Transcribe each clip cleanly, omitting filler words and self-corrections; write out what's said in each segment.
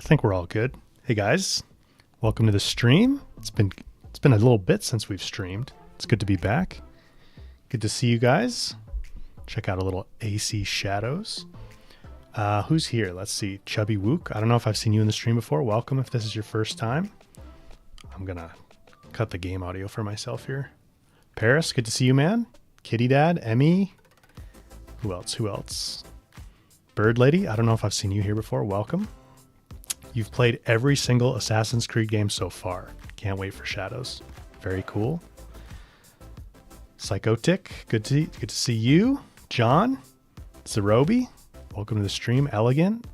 think we're all good. Hey guys, welcome to the stream. It's been a little bit since we've streamed. It's good to be back. Good to see you guys. Check out a little AC Shadows. Who's here? Let's see. Chubby Wook. I don't know if I've seen you in the stream before. Welcome if this is your first time. I'm gonna cut the game audio for myself here. Paris, good to see you, man. Kitty Dad, Emmy. Who else? Bird Lady. I don't know if I've seen you here before. Welcome. You've played every single Assassin's Creed game so far. Can't wait for Shadows. Very cool. Psychotic, good to see you. John, Zerobi, welcome to the stream. Elegant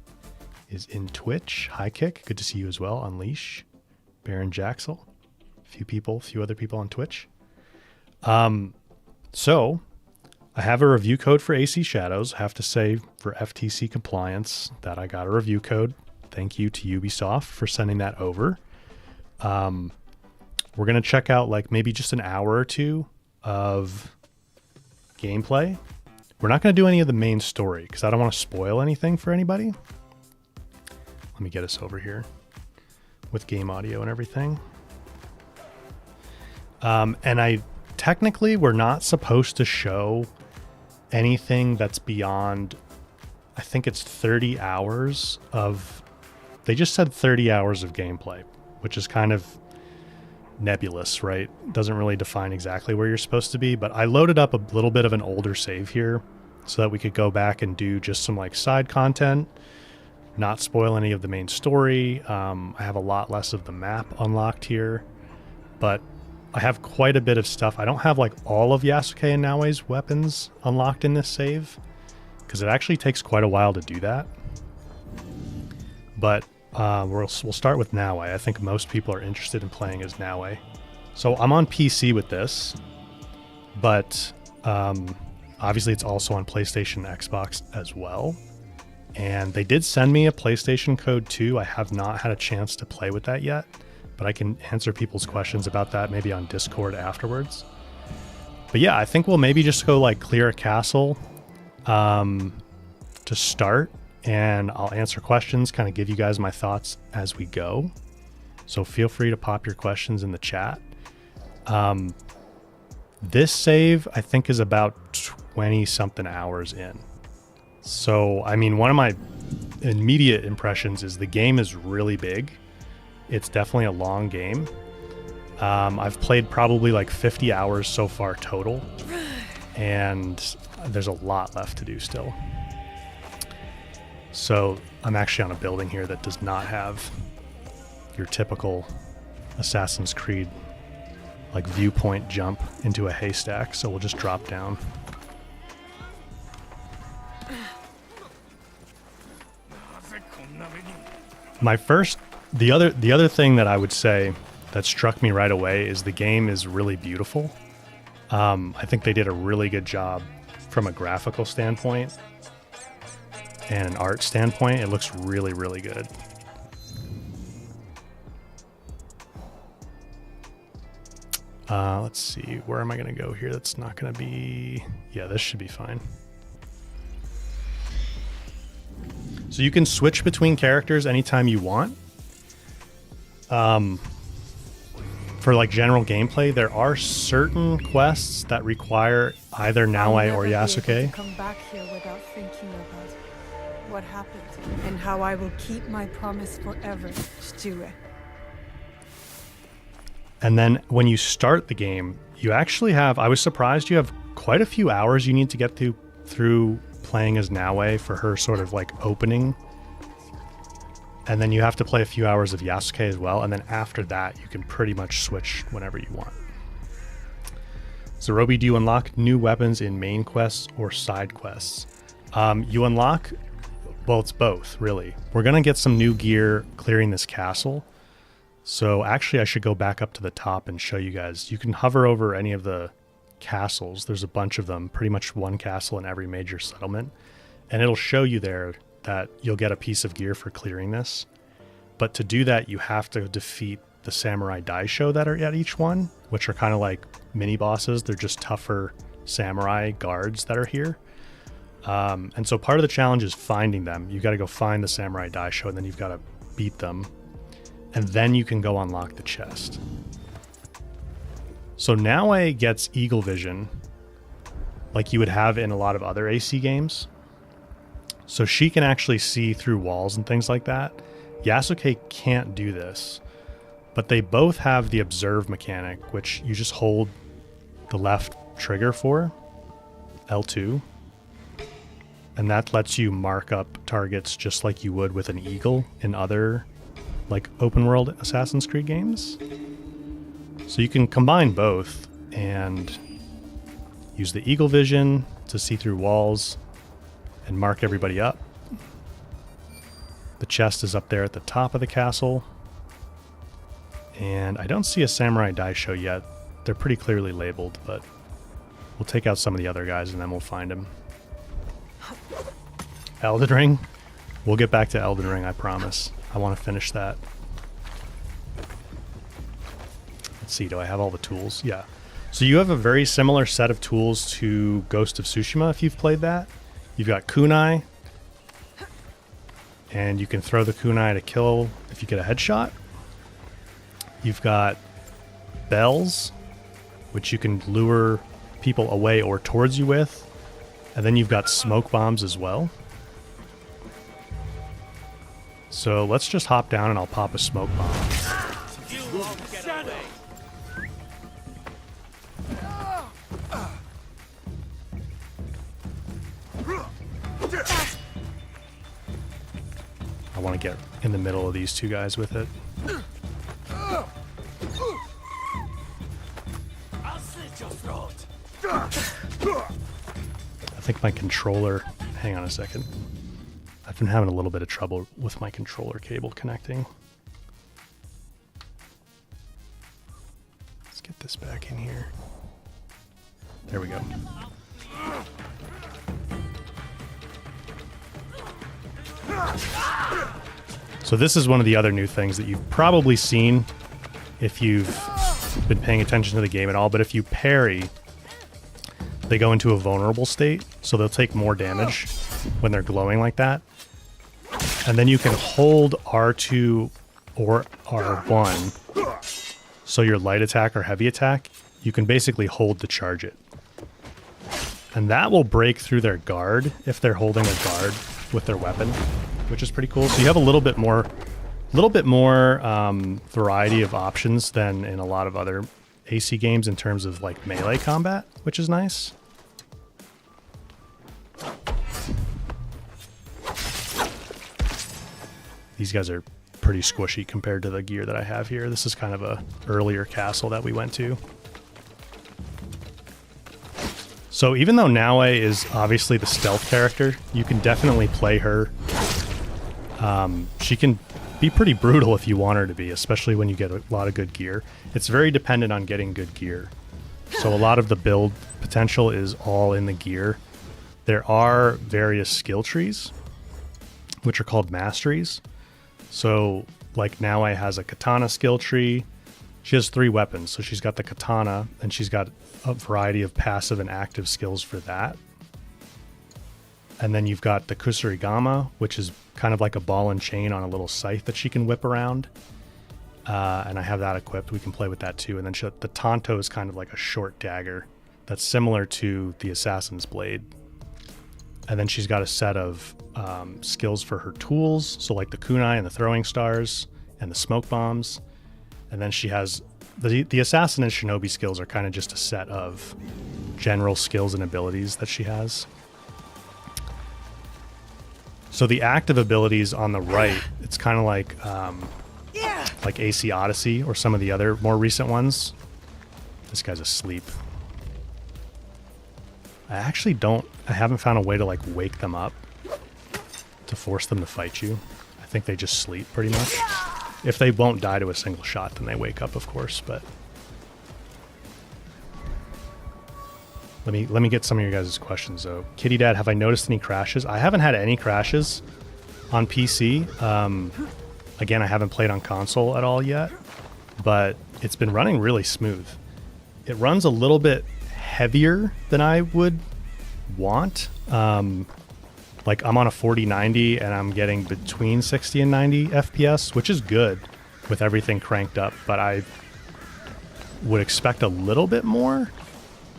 is in Twitch. High Kick, good to see you as well. Unleash, Baron Jaxel, a few other people on Twitch. So I have a review code for AC Shadows. I have to say for FTC compliance that I got a review code. Thank you to Ubisoft for sending that over. We're going to check out like maybe just an hour or two of gameplay. We're not going to do any of the main story because I don't want to spoil anything for anybody. Let me get us over here with game audio and everything. And technically we're not supposed to show anything that's beyond, I think it's 30 hours of, they just said 30 hours of gameplay, which is kind of nebulous, right? Doesn't really define exactly where you're supposed to be, but I loaded up a little bit of an older save here so that we could go back and do just some like side content, not spoil any of the main story. I have a lot less of the map unlocked here, but I have quite a bit of stuff. I don't have like all of Yasuke and Naoe's weapons unlocked in this save because it actually takes quite a while to do that. But we'll start with Naoe. I think most people are interested in playing as Naoe. So I'm on PC with this, but obviously it's also on PlayStation and Xbox as well. And they did send me a PlayStation code too. I have not had a chance to play with that yet, but I can answer people's questions about that maybe on Discord afterwards. But yeah, I think we'll maybe just go like clear a castle to start. And I'll answer questions, kind of give you guys my thoughts as we go. So feel free to pop your questions in the chat. This save, I think, is about 20-something hours in. So, I mean, one of my immediate impressions is the game is really big. It's definitely a long game. I've played probably like 50 hours so far total. And there's a lot left to do still. So I'm actually on a building here that does not have your typical Assassin's Creed like viewpoint jump into a haystack. So we'll just drop down. The other thing that I would say that struck me right away is the game is really beautiful. I think they did a really good job from a graphical standpoint. And an art standpoint, it looks really, really good. Let's see, where am I going to go here? That's not going to be... Yeah, this should be fine. So you can switch between characters anytime you want. For like general gameplay, there are certain quests that require either Naoe or Yasuke. Come back here without thinking about what happened and how I will keep my promise forever, Stue. And then when you start the game, you actually have, I was surprised, you have quite a few hours you need to get through playing as Naoe for her sort of like opening. And then you have to play a few hours of Yasuke as well. And then after that, you can pretty much switch whenever you want. Zerobi, do you unlock new weapons in main quests or side quests? You unlock... Well, it's both, really. We're going to get some new gear clearing this castle. So actually, I should go back up to the top and show you guys. You can hover over any of the castles. There's a bunch of them, pretty much one castle in every major settlement. And it'll show you there that you'll get a piece of gear for clearing this. But to do that, you have to defeat the samurai daisho that are at each one, which are kind of like mini bosses. They're just tougher samurai guards that are here. And so part of the challenge is finding them. You got to go find the samurai daisho, and then you've got to beat them, and then you can go unlock the chest. So Naue gets eagle vision like you would have in a lot of other AC games. So she can actually see through walls and things like that. Yasuke can't do this, but they both have the observe mechanic, which you just hold the left trigger for, L2, and that lets you mark up targets just like you would with an eagle in other like open world Assassin's Creed games. So you can combine both and use the eagle vision to see through walls and mark everybody up. The chest is up there at the top of the castle. And I don't see a samurai daisho yet. They're pretty clearly labeled, but we'll take out some of the other guys and then we'll find them. Elden Ring? We'll get back to Elden Ring, I promise. I want to finish that. Let's see, do I have all the tools? Yeah. So you have a very similar set of tools to Ghost of Tsushima if you've played that. You've got kunai, and you can throw the kunai to kill if you get a headshot. You've got bells, which you can lure people away or towards you with. And then you've got smoke bombs as well. So let's just hop down and I'll pop a smoke bomb. I want to get in the middle of these two guys with it. I'll slit your throat. I think my controller... Hang on a second. I've been having a little bit of trouble with my controller cable connecting. Let's get this back in here. There we go. So this is one of the other new things that you've probably seen if you've been paying attention to the game at all, but if you parry, they go into a vulnerable state, so they'll take more damage when they're glowing like that. And then you can hold R2 or R1, so your light attack or heavy attack, you can basically hold to charge it. And that will break through their guard if they're holding a guard with their weapon, which is pretty cool. So you have a little bit more variety of options than in a lot of other AC games in terms of like melee combat, which is nice. These guys are pretty squishy compared to the gear that I have here. This is kind of a earlier castle that we went to. So even though Naue is obviously the stealth character, you can definitely play her. She can be pretty brutal if you want her to be, especially when you get a lot of good gear. It's very dependent on getting good gear. So a lot of the build potential is all in the gear. There are various skill trees, which are called masteries. So like Naue has a katana skill tree. She has 3 weapons. So she's got the katana, and she's got a variety of passive and active skills for that. And then you've got the Kusarigama, which is kind of like a ball and chain on a little scythe that she can whip around. And I have that equipped. We can play with that too. And then the Tanto is kind of like a short dagger that's similar to the Assassin's Blade. And then she's got a set of skills for her tools. So like the kunai and the throwing stars and the smoke bombs. And then she has the assassin and shinobi skills are kind of just a set of general skills and abilities that she has. So the active abilities on the right, it's kind of like AC Odyssey or some of the other more recent ones. This guy's asleep. I haven't found a way to like wake them up to force them to fight you. I think they just sleep pretty much. If they won't die to a single shot, then they wake up, of course, but let me get some of your guys' questions though. Kitty Dad, have I noticed any crashes? I haven't had any crashes on PC. Again, I haven't played on console at all yet, but it's been running really smooth. It runs a little bit heavier than I would want. Like I'm on a 4090 and I'm getting between 60 and 90 FPS, which is good with everything cranked up, but I would expect a little bit more.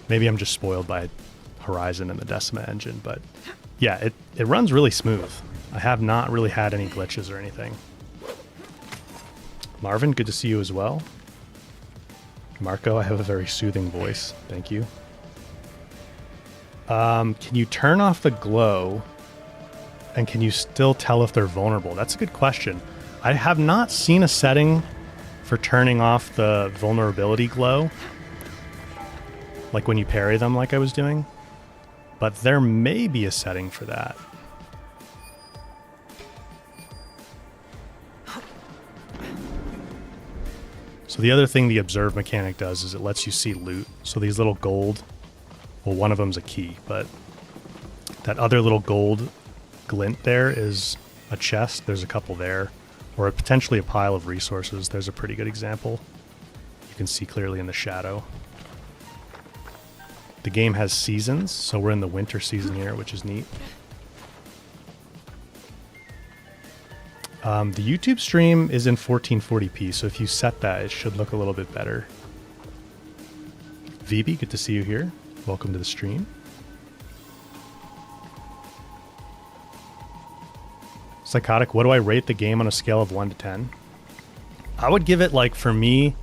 Maybe I'm just spoiled by Horizon and the Decima engine, but yeah, it runs really smooth. I have not really had any glitches or anything. Marvin, good to see you as well. Marco, I have a very soothing voice. Thank you. Can you turn off the glow and can you still tell if they're vulnerable? That's a good question. I have not seen a setting for turning off the vulnerability glow, like when you parry them like I was doing, but there may be a setting for that. So the other thing the observe mechanic does is it lets you see loot. So these little gold, well, one of them's a key, but that other little gold glint there is a chest. There's a couple there, or potentially a pile of resources. There's a pretty good example. You can see clearly in the shadow. The game has seasons, so we're in the winter season here, which is neat. The YouTube stream is in 1440p, so if you set that, it should look a little bit better. VB, good to see you here. Welcome to the stream. Psychotic, what do I rate the game on a scale of 1 to 10? I would give it, like, for me,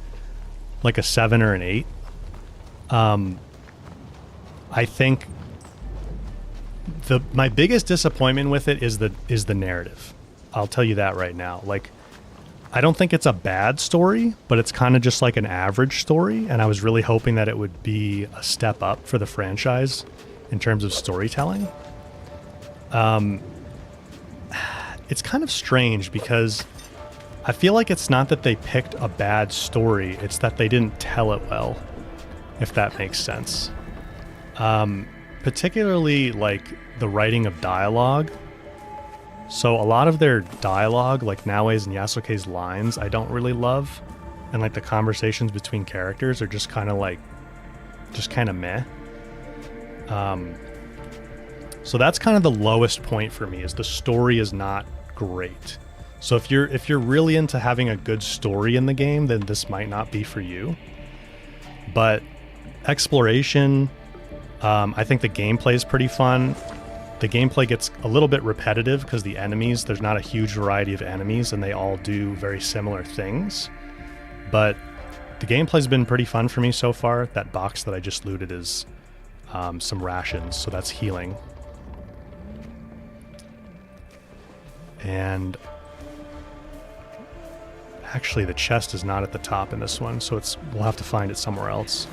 like a 7 or an 8. I think my biggest disappointment with it is the narrative. I'll tell you that right now. Like, I don't think it's a bad story, but it's kind of just like an average story, and I was really hoping that it would be a step up for the franchise in terms of storytelling. It's kind of strange because I feel like it's not that they picked a bad story, it's that they didn't tell it well, if that makes sense. Particularly like the writing of dialogue. So a lot of their dialogue, like Naoe's and Yasuke's lines, I don't really love. And like the conversations between characters are just kind of meh. So that's kind of the lowest point for me, is the story is not great. So if you're really into having a good story in the game, then this might not be for you. But exploration, I think the gameplay is pretty fun. The gameplay gets a little bit repetitive because the enemies, there's not a huge variety of enemies and they all do very similar things. But the gameplay's been pretty fun for me so far. That box that I just looted is some rations, so that's healing. And actually the chest is not at the top in this one, so we'll have to find it somewhere else.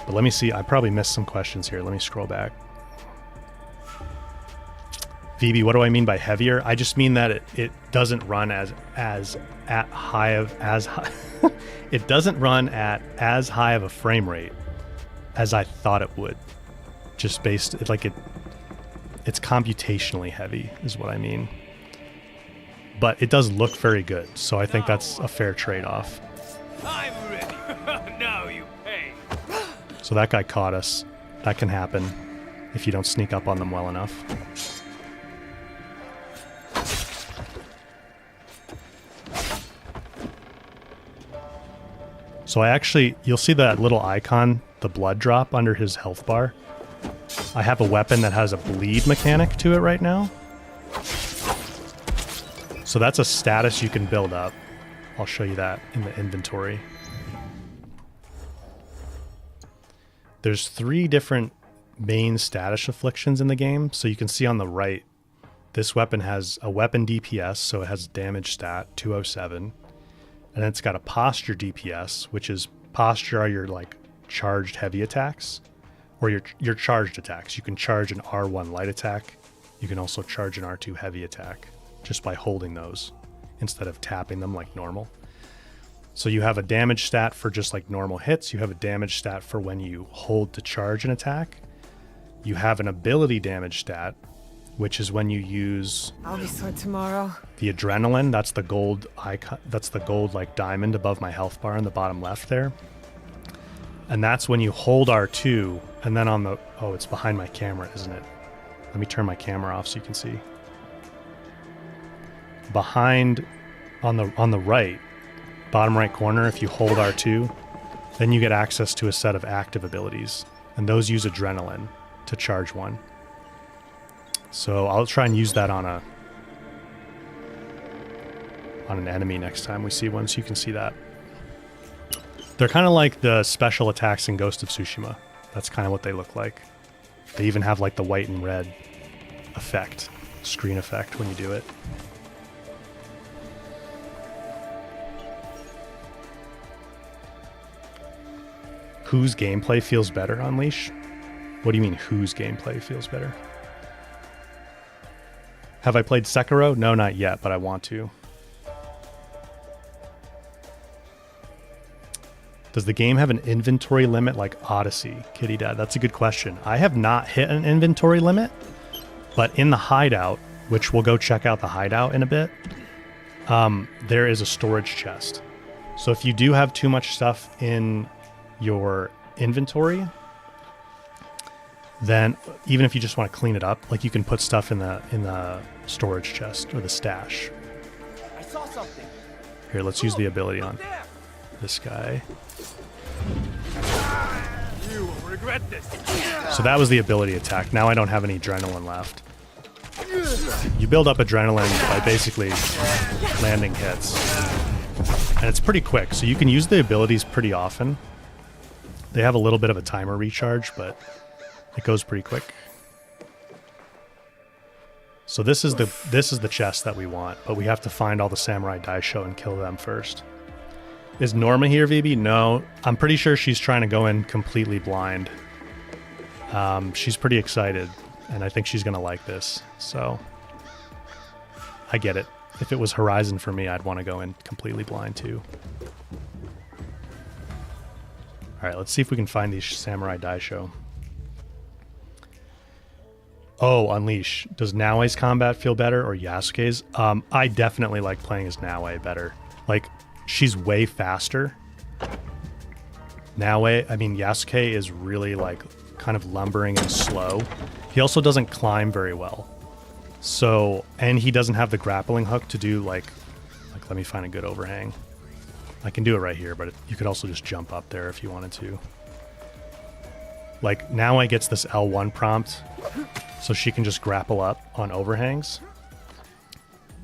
But let me see. I probably missed some questions here. Let me scroll back. VB, what do I mean by heavier? I just mean that it doesn't run it doesn't run at as high of a frame rate as I thought it would. Just based it's computationally heavy is what I mean. But it does look very good, so I think that's a fair trade-off. I'm ready. Now you pay. So that guy caught us. That can happen if you don't sneak up on them well enough. So you'll see that little icon, the blood drop under his health bar. I have a weapon that has a bleed mechanic to it right now. So that's a status you can build up. I'll show you that in the inventory. There's 3 different main status afflictions in the game. So you can see on the right, this weapon has a weapon DPS, so it has damage stat 207. And then it's got a posture DPS, which is posture are your like charged heavy attacks, or your charged attacks. You can charge an R1 light attack. You can also charge an R2 heavy attack just by holding those instead of tapping them like normal. So you have a damage stat for just like normal hits. You have a damage stat for when you hold to charge an attack. You have an ability damage stat, which is when you use I'll be sore tomorrow. the adrenaline. That's the gold icon. That's the gold like diamond above my health bar in the bottom left there. And that's when you hold R2, and then on the... Oh, it's behind my camera, isn't it? Let me turn my camera off so you can see. Behind, on the right, bottom right corner, if you hold R2, then you get access to a set of active abilities. And those use adrenaline to charge one. So I'll try and use that on an enemy next time we see one, so you can see that. They're kind of like the special attacks in Ghost of Tsushima. That's kind of what they look like. They even have like the white and red effect, screen effect when you do it. Whose gameplay feels better on Leash? What do you mean, whose gameplay feels better? Have I played Sekiro? No, not yet, but I want to. Does the game have an inventory limit like Odyssey? Kitty Dad, that's a good question. I have not hit an inventory limit, but in the hideout, which we'll go check out the hideout in a bit, there is a storage chest. So if you do have too much stuff in your inventory, then even if you just want to clean it up, like you can put stuff in the storage chest or the stash. I saw something. Here, let's use the ability on this guy. You will regret this. So that was the ability attack. Now I don't have any adrenaline left. You build up adrenaline by basically landing hits. And it's pretty quick, so you can use the abilities pretty often. They have a little bit of a timer recharge, but it goes pretty quick. So this is the chest that we want, but we have to find all the Samurai Daisho and kill them first. Is Norma here, VB? No. I'm pretty sure she's trying to go in completely blind. She's pretty excited, and I think she's going to like this. So, I get it. If it was Horizon for me, I'd want to go in completely blind too. Alright, let's see if we can find these Samurai Daisho. Oh, Unleash. Does Naoe's combat feel better or Yasuke's? I definitely like playing as Naoe better. Like, she's way faster. Yasuke is really like kind of lumbering and slow. He also doesn't climb very well. So, and he doesn't have the grappling hook to do like let me find a good overhang. I can do it right here, but you could also just jump up there if you wanted to. Like, Naoe gets this L1 prompt, so she can just grapple up on overhangs.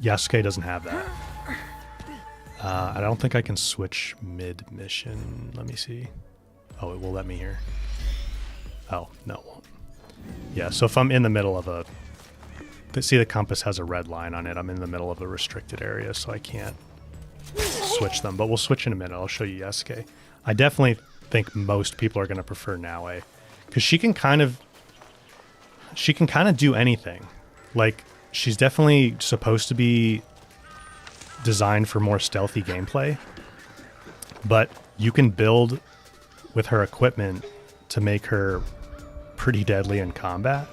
Yasuke doesn't have that. I don't think I can switch mid-mission. Let me see. Oh, it will let me here. Oh, no, it won't. Yeah, so if I'm in the middle of a... See, the compass has a red line on it. I'm in the middle of a restricted area, so I can't switch them. But we'll switch in a minute. I'll show you Yasuke. I definitely think most people are going to prefer Naoe, because she can kind of do anything. Like, she's definitely supposed to be designed for more stealthy gameplay, but you can build with her equipment to make her pretty deadly in combat.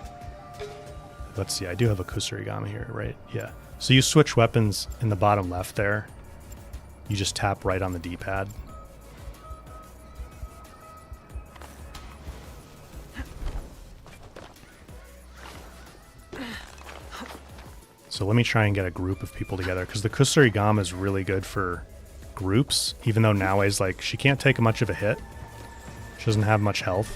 Let's see, I do have a Kusarigama here, right? Yeah. So you switch weapons in the bottom left there. You just tap right on the D-pad. So let me try and get a group of people together, because the Kusarigama is really good for groups, even though Naoe's like, she can't take much of a hit. She doesn't have much health.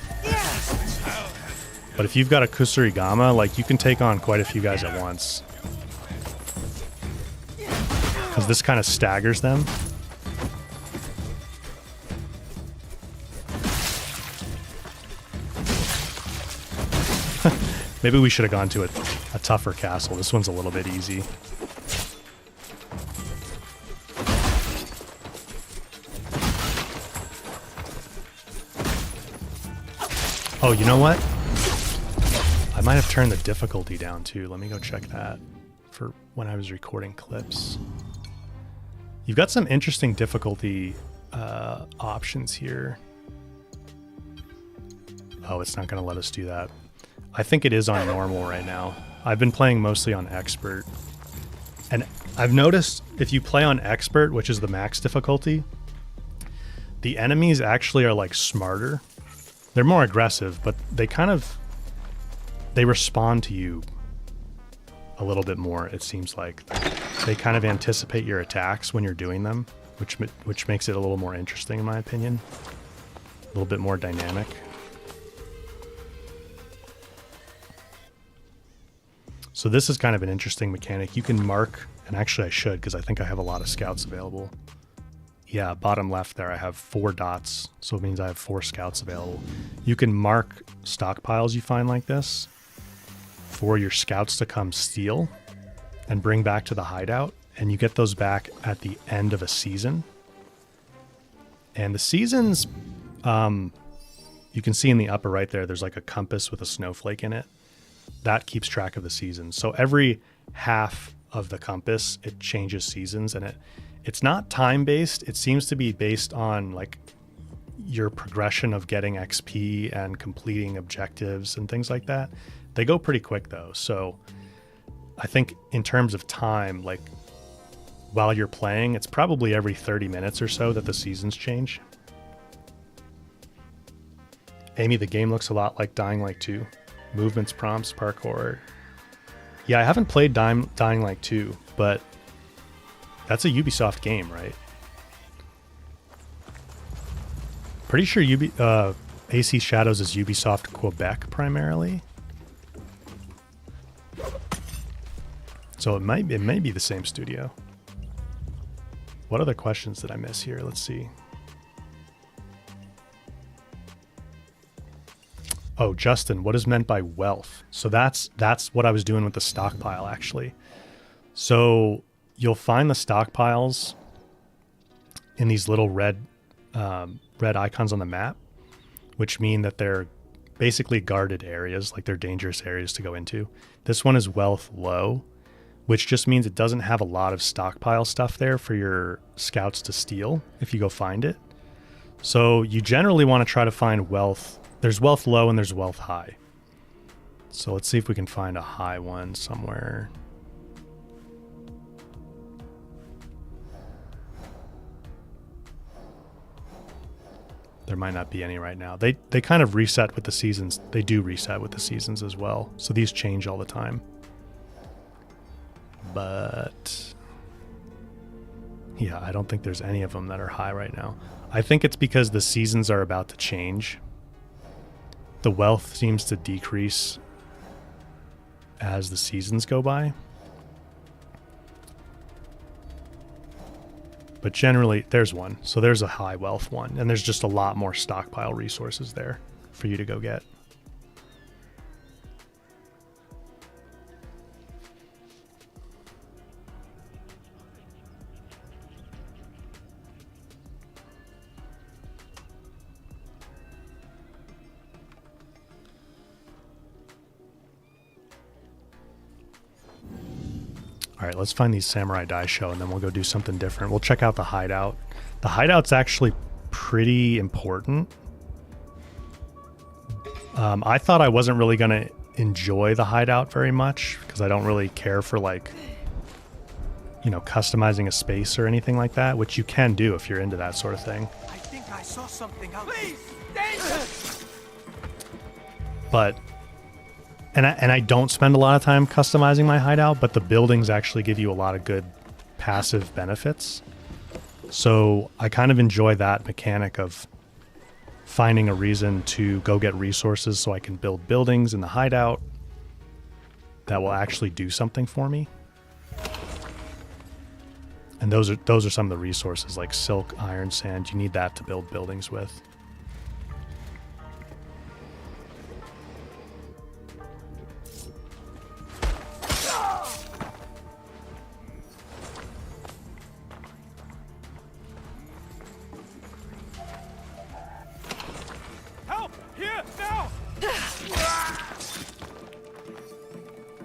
But if you've got a Kusarigama, like, you can take on quite a few guys at once. Because this kind of staggers them. Maybe we should have gone to a tougher castle. This one's a little bit easy. Oh, you know what? I might have turned the difficulty down too. Let me go check that for when I was recording clips. You've got some interesting difficulty options here. Oh, it's not going to let us do that. I think it is on normal right now. I've been playing mostly on expert. And I've noticed if you play on expert, which is the max difficulty, the enemies actually are like smarter. They're more aggressive, but they respond to you a little bit more, it seems like. They kind of anticipate your attacks when you're doing them, which makes it a little more interesting in my opinion. A little bit more dynamic. So this is kind of an interesting mechanic. You can mark, and actually I should because I think I have a lot of scouts available. Yeah, bottom left there I have 4 dots, so it means I have 4 scouts available. You can mark stockpiles you find like this for your scouts to come steal and bring back to the hideout, and you get those back at the end of a season. And the seasons, you can see in the upper right there's like a compass with a snowflake in it. That keeps track of the seasons. So every half of the compass, it changes seasons, and it's not time-based. It seems to be based on like your progression of getting XP and completing objectives and things like that. They go pretty quick though. So I think in terms of time, like while you're playing, it's probably every 30 minutes or so that the seasons change. Amy, the game looks a lot like Dying Light 2. Movements, prompts, parkour. Yeah, I haven't played Dying Light 2, but that's a Ubisoft game, right? Pretty sure AC Shadows is Ubisoft Quebec primarily. So it may be the same studio. What other questions did I miss here? Let's see. Oh, Justin, what is meant by wealth? So that's what I was doing with the stockpile, actually. So you'll find the stockpiles in these little red icons on the map, which mean that they're basically guarded areas, like they're dangerous areas to go into. This one is wealth low, which just means it doesn't have a lot of stockpile stuff there for your scouts to steal if you go find it. So you generally want to try to find wealth. There's wealth low and there's wealth high. So let's see if we can find a high one somewhere. There might not be any right now. They kind of reset with the seasons. They do reset with the seasons as well. So these change all the time. But yeah, I don't think there's any of them that are high right now. I think it's because the seasons are about to change. The wealth seems to decrease as the seasons go by. But generally, there's one. So there's a high wealth one. And there's just a lot more stockpile resources there for you to go get. All right, let's find these Samurai Daisho, and then we'll go do something different. We'll check out the hideout. The hideout's actually pretty important. I thought I wasn't really going to enjoy the hideout very much because I don't really care for, like, you know, customizing a space or anything like that, which you can do if you're into that sort of thing. I think I saw something out. Please, danger! But and I don't spend a lot of time customizing my hideout, but the buildings actually give you a lot of good passive benefits. So I kind of enjoy that mechanic of finding a reason to go get resources so I can build buildings in the hideout that will actually do something for me. And those are some of the resources like silk, iron, sand. You need that to build buildings with.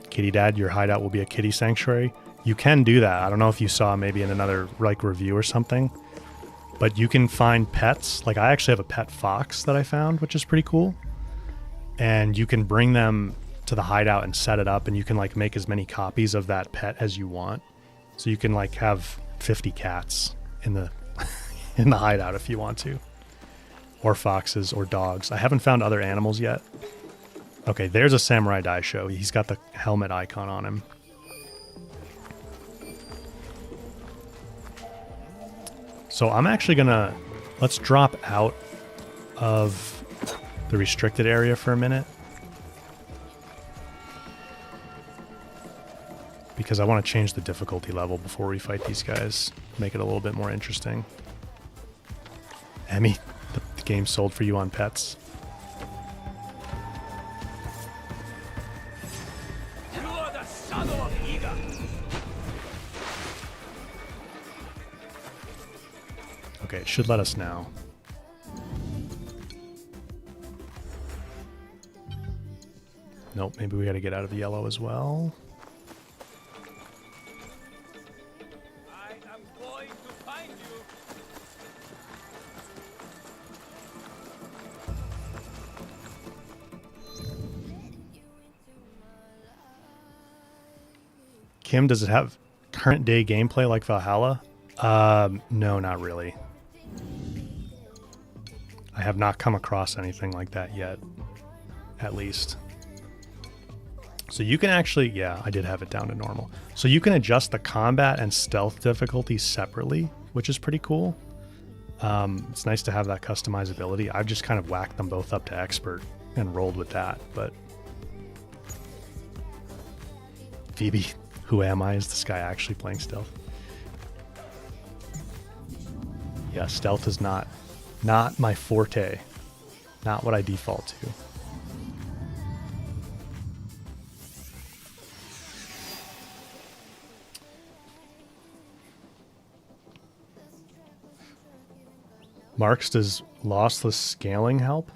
Kitty Dad, your hideout will be a kitty sanctuary. You can do that. I don't know if you saw maybe in another like review or something, but you can find pets. Like I actually have a pet fox that I found, which is pretty cool. And you can bring them to the hideout and set it up, and you can like make as many copies of that pet as you want. So you can like have 50 cats in the in the hideout if you want to. or foxes or dogs. I haven't found other animals yet. Okay, there's a samurai daisho. He's got the helmet icon on him. So I'm actually gonna, let's drop out of the restricted area for a minute. Because I want to change the difficulty level before we fight these guys. Make it a little bit more interesting. Emmy, the game sold for you on pets. You are the shadow of Iga. Okay, it should let us now. Nope, maybe we got to get out of the yellow as well. I am going to find you. Kim, does it have current day gameplay like Valhalla? No, not really. I have not come across anything like that yet, at least. So you can actually, yeah, I did have it down to normal. So you can adjust the combat and stealth difficulty separately, which is pretty cool. It's nice to have that customizability. I've just kind of whacked them both up to expert and rolled with that, but... Phoebe, who am I? Is this guy actually playing stealth? Yeah, stealth is not my forte. Not what I default to. Marks, does lossless scaling help?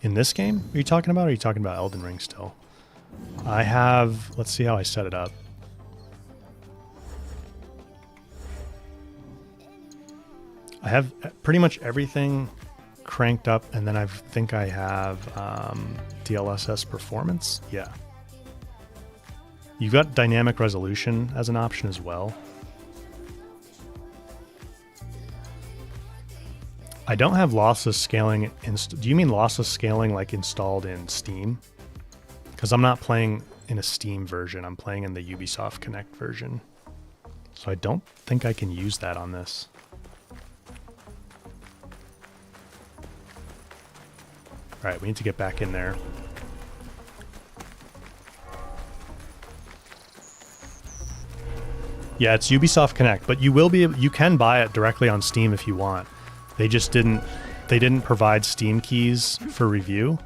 In this game? Are you talking about? Or are you talking about Elden Ring still? I have... Let's see how I set it up. I have pretty much everything cranked up, and then I think I have DLSS performance. Yeah. You've got dynamic resolution as an option as well. I don't have lossless scaling. Do you mean lossless scaling like installed in Steam? Because I'm not playing in a Steam version. I'm playing in the Ubisoft Connect version. So I don't think I can use that on this. All right, we need to get back in there. Yeah, it's Ubisoft Connect, but you can buy it directly on Steam if you want. They just didn't provide Steam keys for review.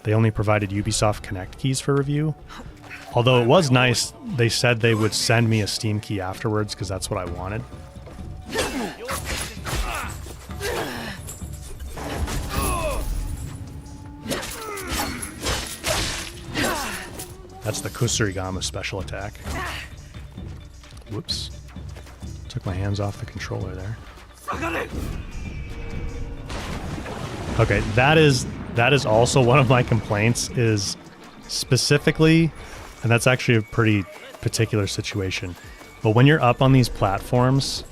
They only provided Ubisoft Connect keys for review. Although it was nice, they said they would send me a Steam key afterwards because that's what I wanted. That's the Kusurigama special attack. Whoops. Took my hands off the controller there. Okay, that is also one of my complaints, is specifically, and that's actually a pretty particular situation, but when you're up on these platforms,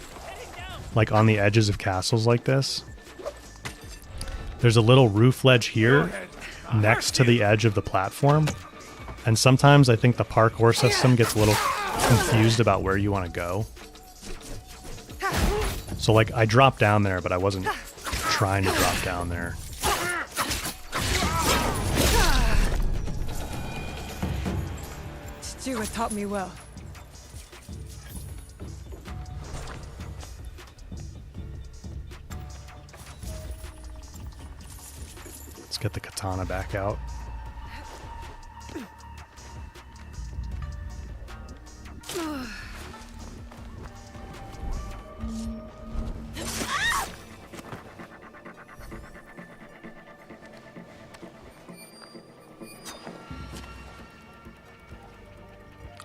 like on the edges of castles like this, there's a little roof ledge here next to the edge of the platform, and sometimes I think the parkour system gets a little confused about where you want to go. So like I dropped down there, but I wasn't trying to drop down there. Stu has taught me well. Let's get the katana back out.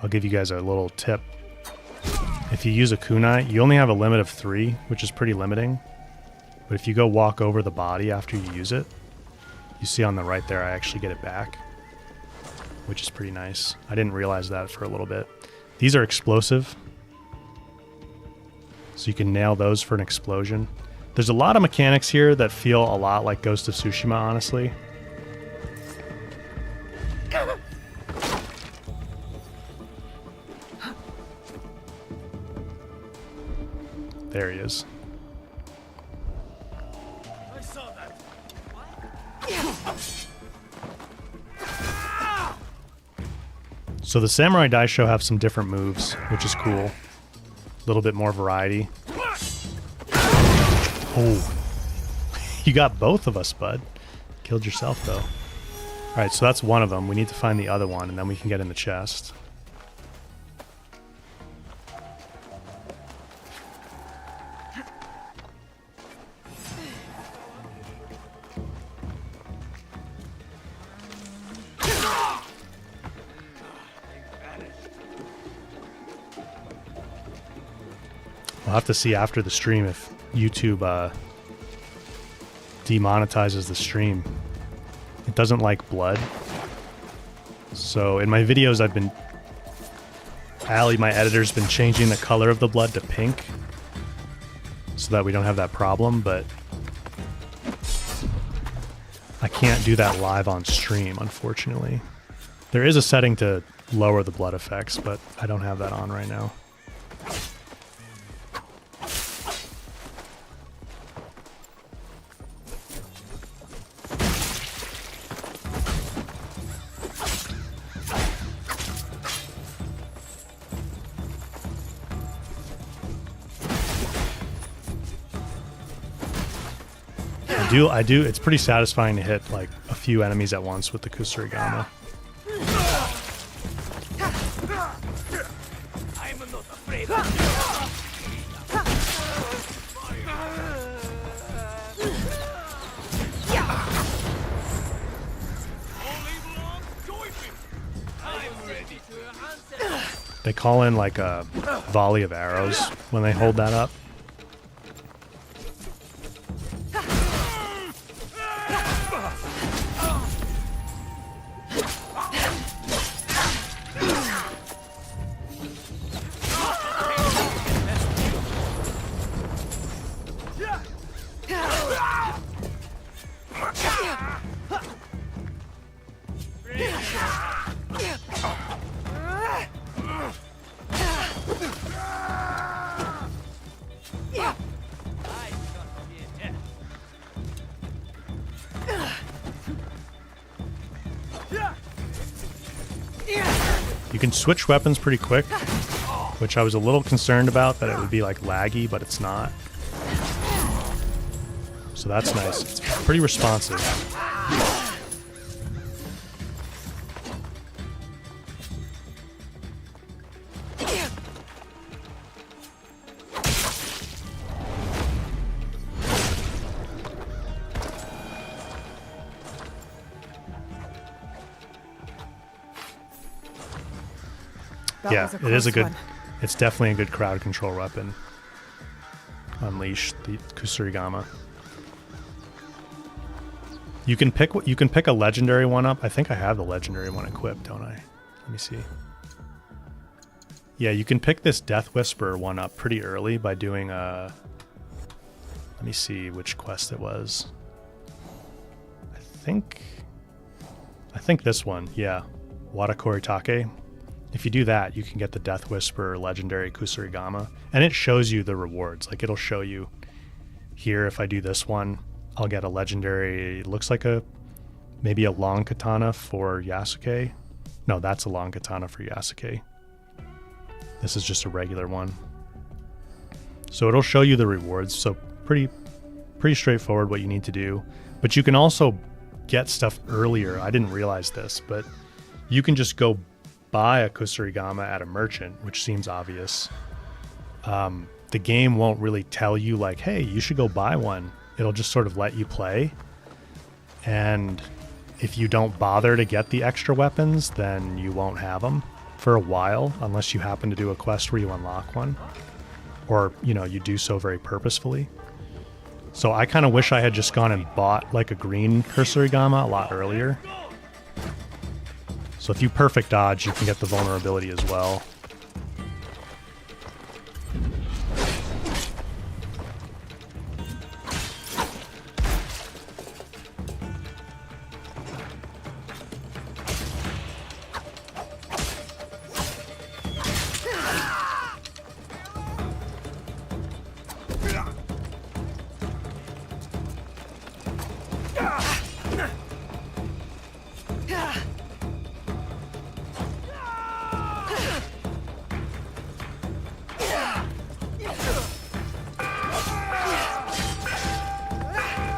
I'll give you guys a little tip. If you use a kunai, you only have a limit of 3, which is pretty limiting. But if you go walk over the body after you use it, you see on the right there, I actually get it back, which is pretty nice. I didn't realize that for a little bit. These are explosive, so you can nail those for an explosion. There's a lot of mechanics here that feel a lot like Ghost of Tsushima, honestly. There he is. I saw that. So the Samurai Dice Show have some different moves, which is cool. A little bit more variety. Oh. You got both of us, bud. Killed yourself, though. Alright, so that's one of them. We need to find the other one, and then we can get in the chest. We'll have to see after the stream if YouTube demonetizes the stream. It doesn't like blood. So in my videos I've been... Allie, my editor's been changing the color of the blood to pink so that we don't have that problem, but I can't do that live on stream, unfortunately. There is a setting to lower the blood effects, but I don't have that on right now. I do. It's pretty satisfying to hit like a few enemies at once with the Kusarigama. I'm not afraid. I'm ready to answer. They call in like a volley of arrows when they hold that up. You can switch weapons pretty quick, which I was a little concerned about, that it would be like laggy, but it's not. So that's nice. It's pretty responsive. Yeah, it is a good... It's definitely a good crowd control weapon. Unleash the Kusarigama. You can pick a legendary one up. I think I have the legendary one equipped, don't I? Let me see. Yeah, you can pick this Death Whisperer one up pretty early by doing a... Let me see which quest it was. I think this one, yeah. Watakoritake. If you do that, you can get the Death Whisperer legendary Kusarigama. And it shows you the rewards. Like, it'll show you here, if I do this one, I'll get a legendary, it looks like maybe a long katana for Yasuke. No, that's a long katana for Yasuke. This is just a regular one. So it'll show you the rewards. So pretty straightforward what you need to do. But you can also get stuff earlier. I didn't realize this, but you can just go buy a Kusarigama at a merchant, which seems obvious. The game won't really tell you like, hey, you should go buy one. It'll just sort of let you play. And if you don't bother to get the extra weapons, then you won't have them for a while, unless you happen to do a quest where you unlock one. Or, you know, you do so very purposefully. So I kind of wish I had just gone and bought like a green Kusarigama a lot earlier. So if you perfect dodge, you can get the vulnerability as well.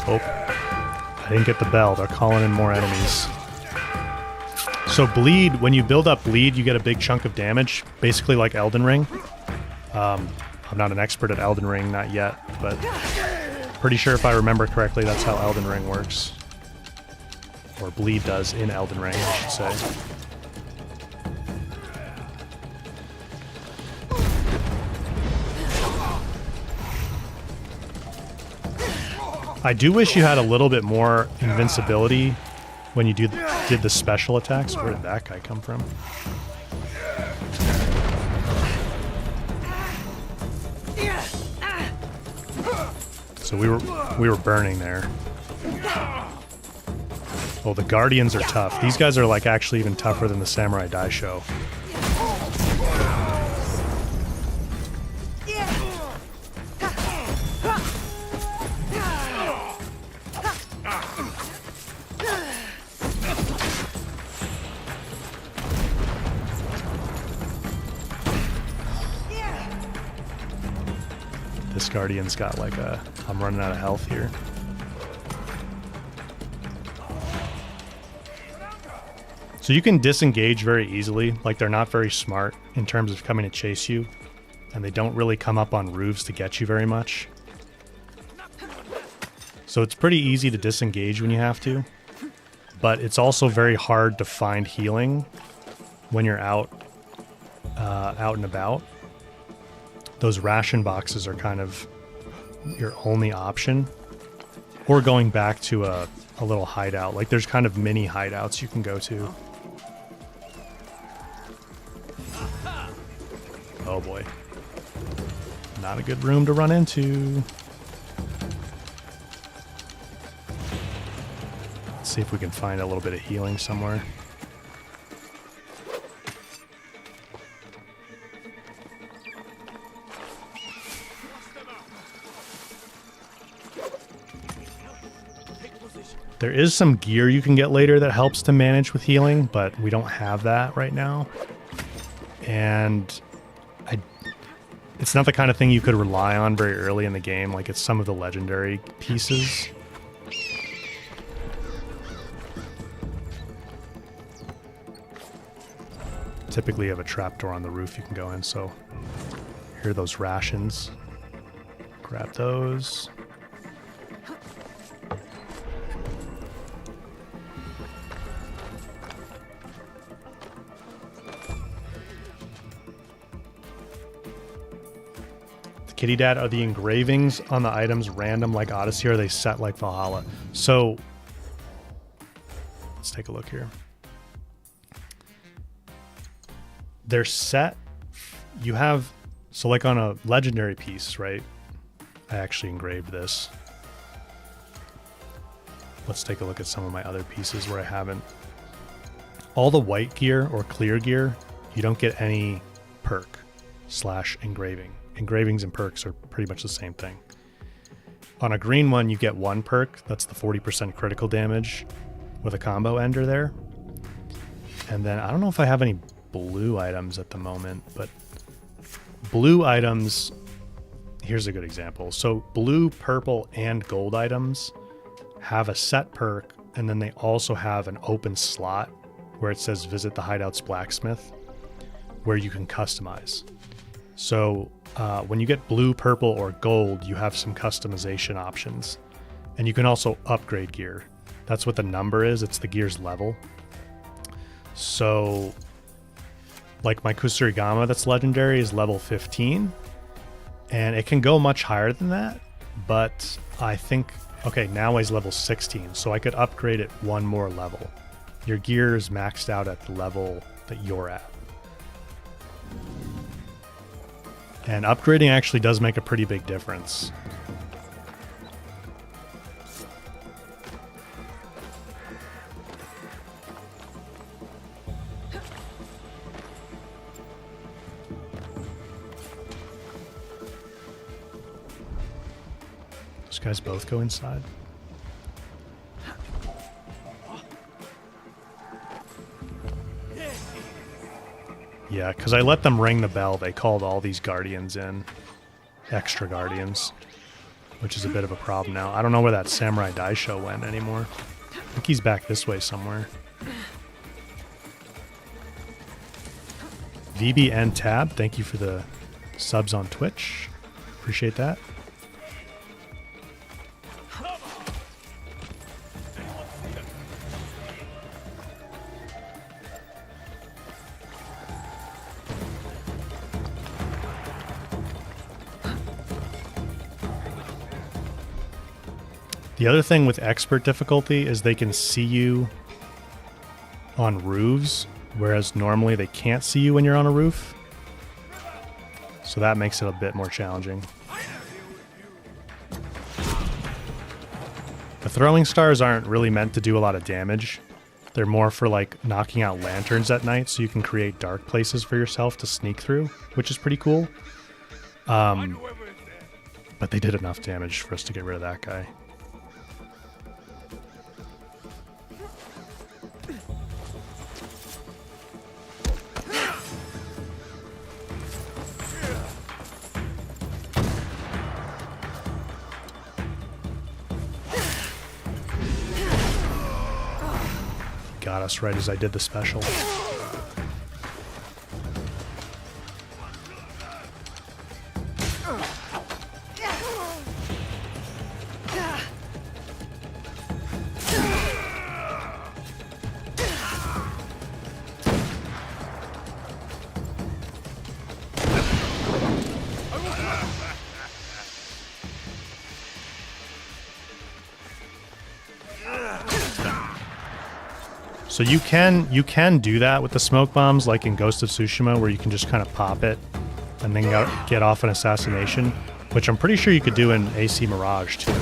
Oh, I didn't get the bell. They're calling in more enemies. So bleed, when you build up bleed, you get a big chunk of damage, basically like Elden Ring. I'm not an expert at Elden Ring, not yet, but pretty sure if I remember correctly, that's how Elden Ring works. Or bleed does in Elden Ring, I should say. I do wish you had a little bit more invincibility when you did the special attacks. Where did that guy come from? So we were burning there. Oh, the Guardians are tough. These guys are like actually even tougher than the Samurai Daisho. This Guardian's got like a... I'm running out of health here. So you can disengage very easily. Like, they're not very smart in terms of coming to chase you. And they don't really come up on roofs to get you very much. So it's pretty easy to disengage when you have to. But it's also very hard to find healing when you're out and about. Those ration boxes are kind of your only option. Or going back to a little hideout. Like, there's kind of mini hideouts you can go to. Oh boy. Not a good room to run into. Let's see if we can find a little bit of healing somewhere. There is some gear you can get later that helps to manage with healing, but we don't have that right now. And it's not the kind of thing you could rely on very early in the game. Like, it's some of the legendary pieces. Typically you have a trapdoor on the roof you can go in, so here are those rations. Grab those. Kitty Dad, are the engravings on the items random like Odyssey, or are they set like Valhalla? So, let's take a look here. They're set, you have, so like on a legendary piece, right? I actually engraved this. Let's take a look at some of my other pieces where I haven't. All the white gear or clear gear, you don't get any perk / engraving. Engravings and perks are pretty much the same thing. On a green one, you get one perk. That's the 40% critical damage with a combo ender there. And then I don't know if I have any blue items at the moment, but blue items, here's a good example. So blue, purple, and gold items have a set perk, and then they also have an open slot where it says visit the Hideout's blacksmith, where you can customize. So when you get blue, purple, or gold, you have some customization options. And you can also upgrade gear. That's what the number is. It's the gear's level. So, like my Kusarigama that's legendary is level 15. And it can go much higher than that. But I think, okay, now he's level 16. So I could upgrade it one more level. Your gear is maxed out at the level that you're at. And upgrading actually does make a pretty big difference. Those guys both go inside. Yeah, because I let them ring the bell. They called all these guardians in. Extra guardians. which is a bit of a problem now. I don't know where that Samurai Daisho went anymore. I think he's back this way somewhere. VB and Tab, thank you for the subs on Twitch. Appreciate that. The other thing with expert difficulty is they can see you on roofs, whereas normally they can't see you when you're on a roof. So that makes it a bit more challenging. The throwing stars aren't really meant to do a lot of damage. They're more for like knocking out lanterns at night so you can create dark places for yourself to sneak through, which is pretty cool. But they did enough damage for us to get rid of that guy. Got us right as I did the special. So you can do that with the smoke bombs, like in Ghost of Tsushima, where you can just kind of pop it and then get off an assassination, which I'm pretty sure you could do in AC Mirage too.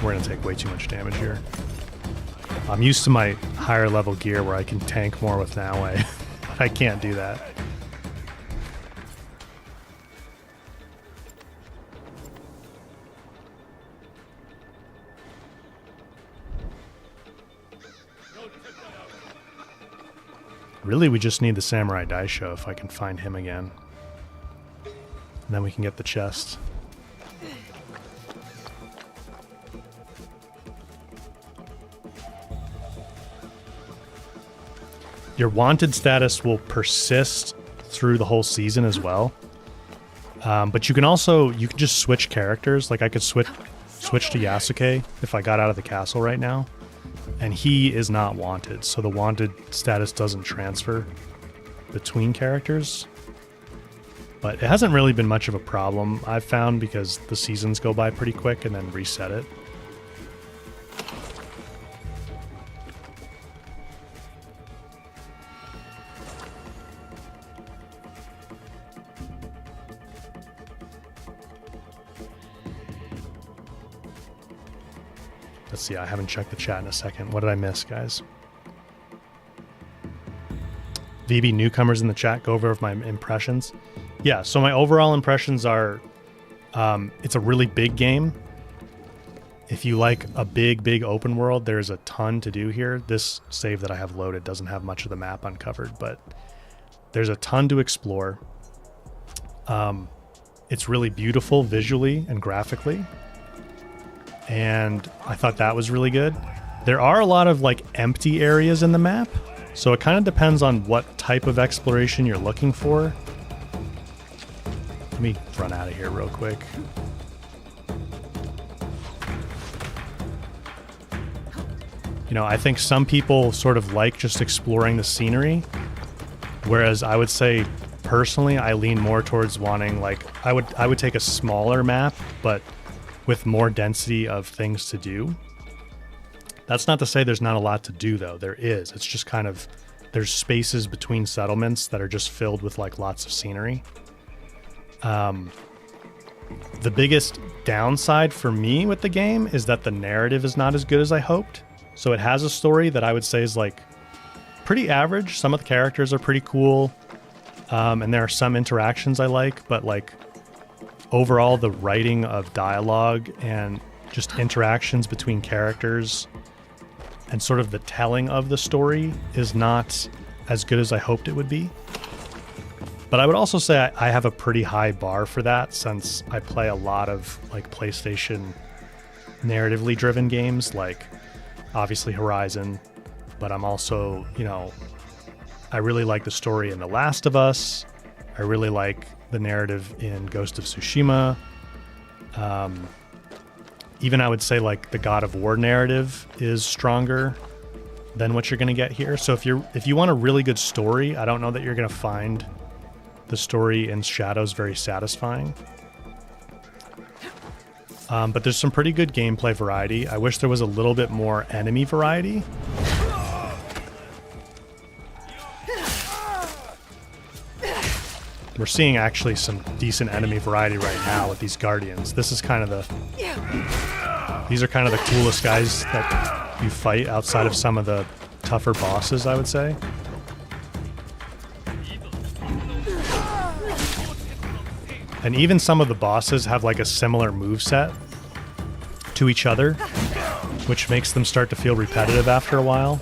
We're gonna take way too much damage here. I'm used to my higher level gear where I can tank more with Naoe, but I can't do that. Really, we just need the Samurai Daisho if I can find him again. And then we can get the chest. Your wanted status will persist through the whole season as well. But you can just switch characters. Like I could switch to Yasuke if I got out of the castle right now. And he is not wanted, so the wanted status doesn't transfer between characters. But it hasn't really been much of a problem, I've found, because the seasons go by pretty quick and then reset it. Let's see, I haven't checked the chat in a second. What did I miss, guys? VB newcomers in the chat, go over my impressions. Yeah, so my overall impressions are, it's a really big game. If you like a big open world, there's a ton to do here. This save that I have loaded doesn't have much of the map uncovered, but there's a ton to explore. It's really beautiful visually and graphically. And I thought that was really good. There are a lot of like empty areas in the map, so it kind of depends on what type of exploration you're looking for. Let me run out of here real quick. You know, I think some people sort of like just exploring the scenery, whereas I would say personally I lean more towards wanting, like, I would take a smaller map, but with more density of things to do. That's not to say there's not a lot to do, though. There is. It's just kind of, there's spaces between settlements that are just filled with like lots of scenery. The biggest downside for me with the game is that the narrative is not as good as I hoped. So it has a story that I would say is like pretty average. Some of the characters are pretty cool. And there are some interactions I like, but like overall, the writing of dialogue and just interactions between characters and sort of the telling of the story is not as good as I hoped it would be. But I would also say I have a pretty high bar for that, since I play a lot of like PlayStation narratively driven games, like obviously Horizon, but I'm also, you know, I really like the story in The Last of Us. I really like the narrative in Ghost of Tsushima. Even I would say like the God of War narrative is stronger than what you're going to get here. So if you want a really good story, I don't know that you're going to find the story in Shadows very satisfying. But there's some pretty good gameplay variety. I wish there was a little bit more enemy variety. We're seeing actually some decent enemy variety right now with these Guardians. This is kind of these are kind of the coolest guys that you fight outside of some of the tougher bosses, I would say. And even some of the bosses have like a similar moveset to each other, which makes them start to feel repetitive after a while.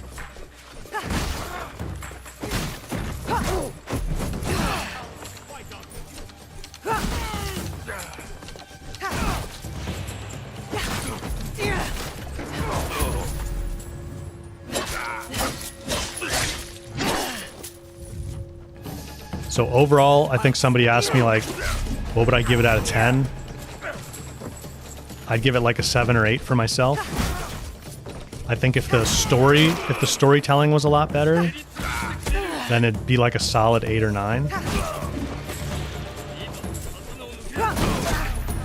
So overall, I think somebody asked me like, what would I give it out of 10? I'd give it like a 7 or 8 for myself. I think if the storytelling was a lot better, then it'd be like a solid 8 or 9.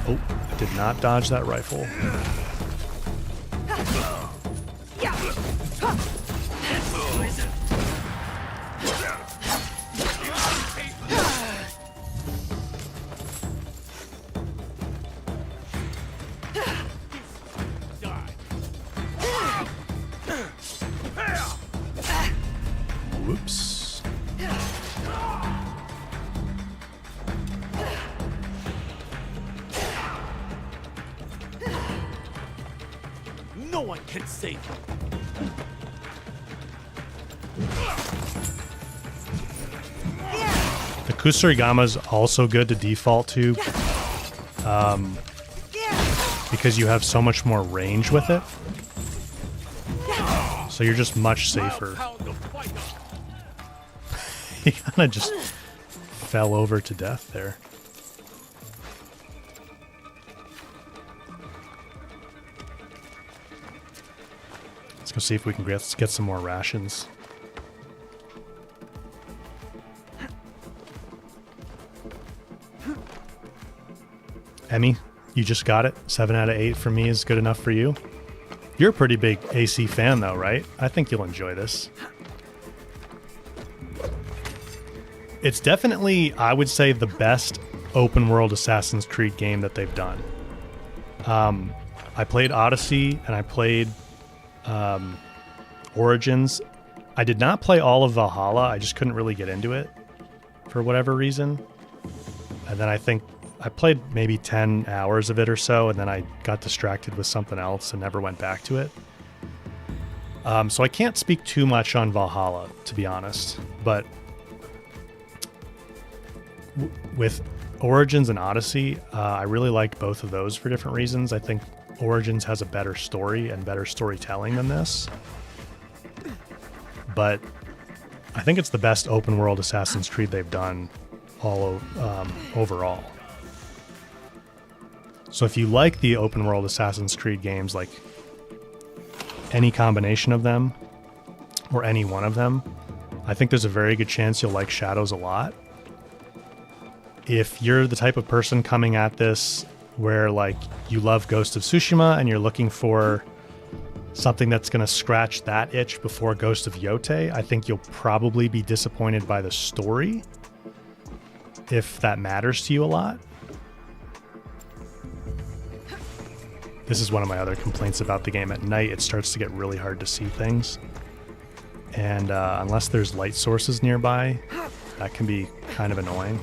Oh, I did not dodge that rifle. Whoops. No one can save you. The Kusarigama is also good to default to, because you have so much more range with it. So you're just much safer. He kind of just fell over to death there. Let's go see if we can get some more rations. Emmy, you just got it. 7 out of 8 for me is good enough for you. You're a pretty big AC fan though, right? I think you'll enjoy this. It's definitely, I would say, the best open world Assassin's Creed game that they've done. I played Odyssey and I played Origins. I did not play all of Valhalla. I just couldn't really get into it for whatever reason. And then I think I played maybe 10 hours of it or so, and then I got distracted with something else and never went back to it. So I can't speak too much on Valhalla, to be honest. But with Origins and Odyssey, I really liked both of those for different reasons. I think Origins has a better story and better storytelling than this. But I think it's the best open world Assassin's Creed they've done overall. So if you like the open world Assassin's Creed games, like any combination of them or any one of them, I think there's a very good chance you'll like Shadows a lot. If you're the type of person coming at this where like you love Ghost of Tsushima and you're looking for something that's going to scratch that itch before Ghost of Yotei, I think you'll probably be disappointed by the story, if that matters to you a lot. This is one of my other complaints about the game. At night, it starts to get really hard to see things. And unless there's light sources nearby, that can be kind of annoying.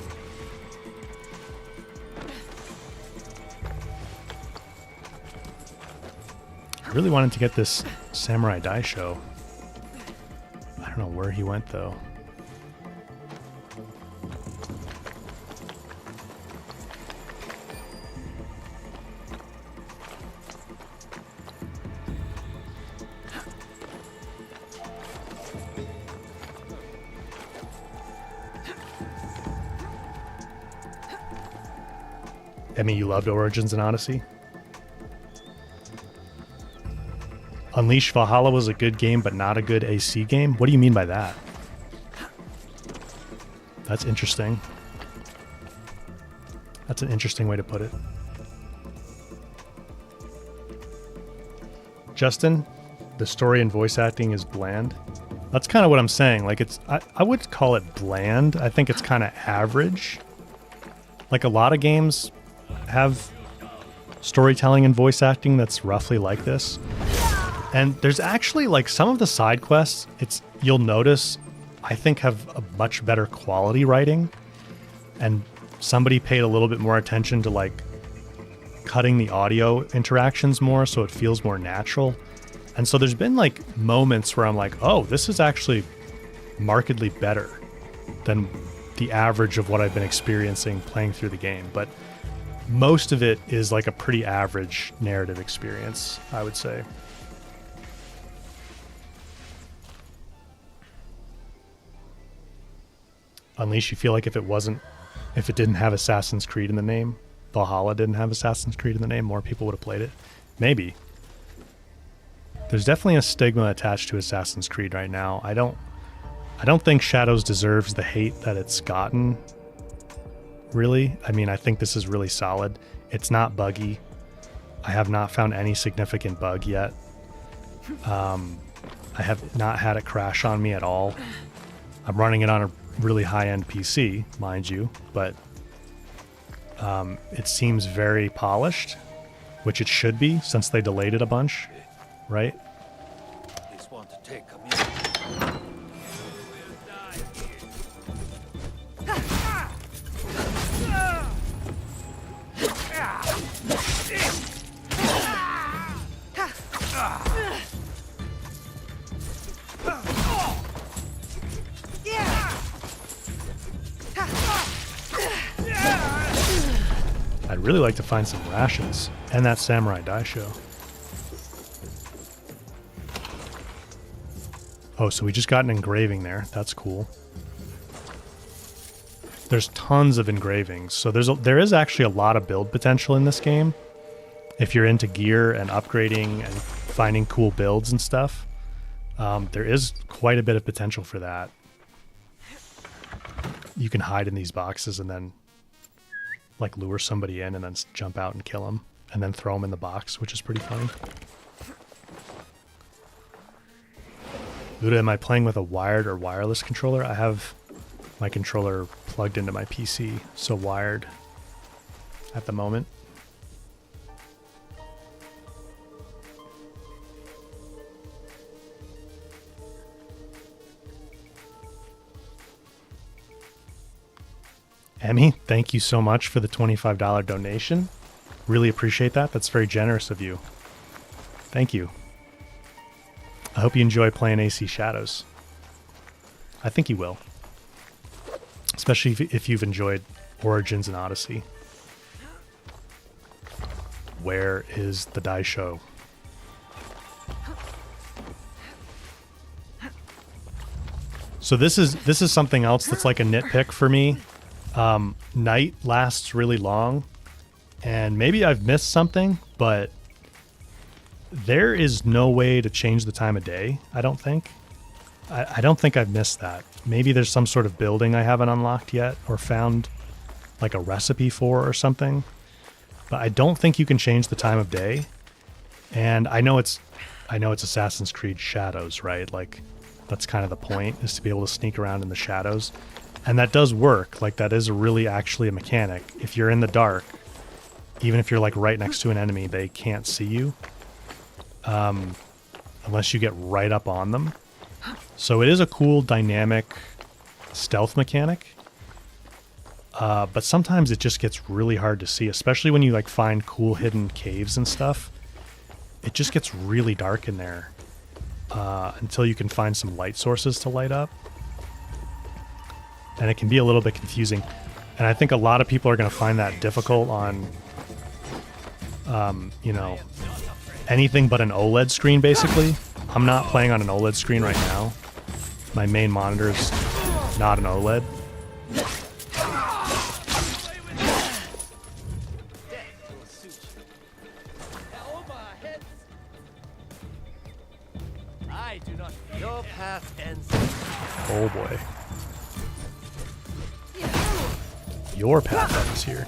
I really wanted to get this Samurai Daisho. I don't know where he went, though. I mean, you loved Origins and Odyssey. Unleash Valhalla was a good game, but not a good AC game. What do you mean by that? That's interesting. That's an interesting way to put it. Justin, the story and voice acting is bland. That's kind of what I'm saying. Like, it's, I would call it bland. I think it's kind of average. Like, a lot of games have storytelling and voice acting that's roughly like this. And there's actually, like, some of the side quests, you'll notice, I think, have a much better quality writing. And somebody paid a little bit more attention to, like, cutting the audio interactions more so it feels more natural. And so there's been, like, moments where I'm like, oh, this is actually markedly better than the average of what I've been experiencing playing through the game. But most of it is, like, a pretty average narrative experience, I would say. Unleash, you feel like if it didn't have Assassin's Creed in the name, Valhalla didn't have Assassin's Creed in the name, more people would have played it? Maybe. There's definitely a stigma attached to Assassin's Creed right now. I don't think Shadows deserves the hate that it's gotten, really. I mean, I think this is really solid. It's not buggy. I have not found any significant bug yet. I have not had it crash on me at all. I'm running it on a really high-end PC, mind you, but it seems very polished, which it should be since they delayed it a bunch, right? Please want to take a minute. I'd really like to find some rations and that samurai daisho. Oh, so we just got an engraving there. That's cool. There's tons of engravings. So there is actually a lot of build potential in this game. If you're into gear and upgrading and finding cool builds and stuff, there is quite a bit of potential for that. You can hide in these boxes and then like lure somebody in and then jump out and kill them and then throw them in the box, which is pretty funny. Luda, am I playing with a wired or wireless controller? I have my controller plugged into my PC, so wired at the moment. Emmy, thank you so much for the $25 donation. Really appreciate that. That's very generous of you. Thank you. I hope you enjoy playing AC Shadows. I think you will. Especially if you've enjoyed Origins and Odyssey. Where is the daisho? So this is something else that's like a nitpick for me. Night lasts really long, and maybe I've missed something, but there is no way to change the time of day, I don't think. I don't think I've missed that. Maybe there's some sort of building I haven't unlocked yet or found like a recipe for or something, but I don't think you can change the time of day. And I know it's Assassin's Creed Shadows, right? Like, that's kind of the point, is to be able to sneak around in the shadows. And that does work. Like, that is really actually a mechanic. If you're in the dark, even if you're like right next to an enemy, they can't see you. Unless you get right up on them. So it is a cool dynamic stealth mechanic. But sometimes it just gets really hard to see, especially when you like find cool hidden caves and stuff. It just gets really dark in there until you can find some light sources to light up. And it can be a little bit confusing. And I think a lot of people are going to find that difficult on, you know, anything but an OLED screen, basically. I'm not playing on an OLED screen right now. My main monitor is not an OLED. I do not. Your path ends. Oh boy. Your path ends here.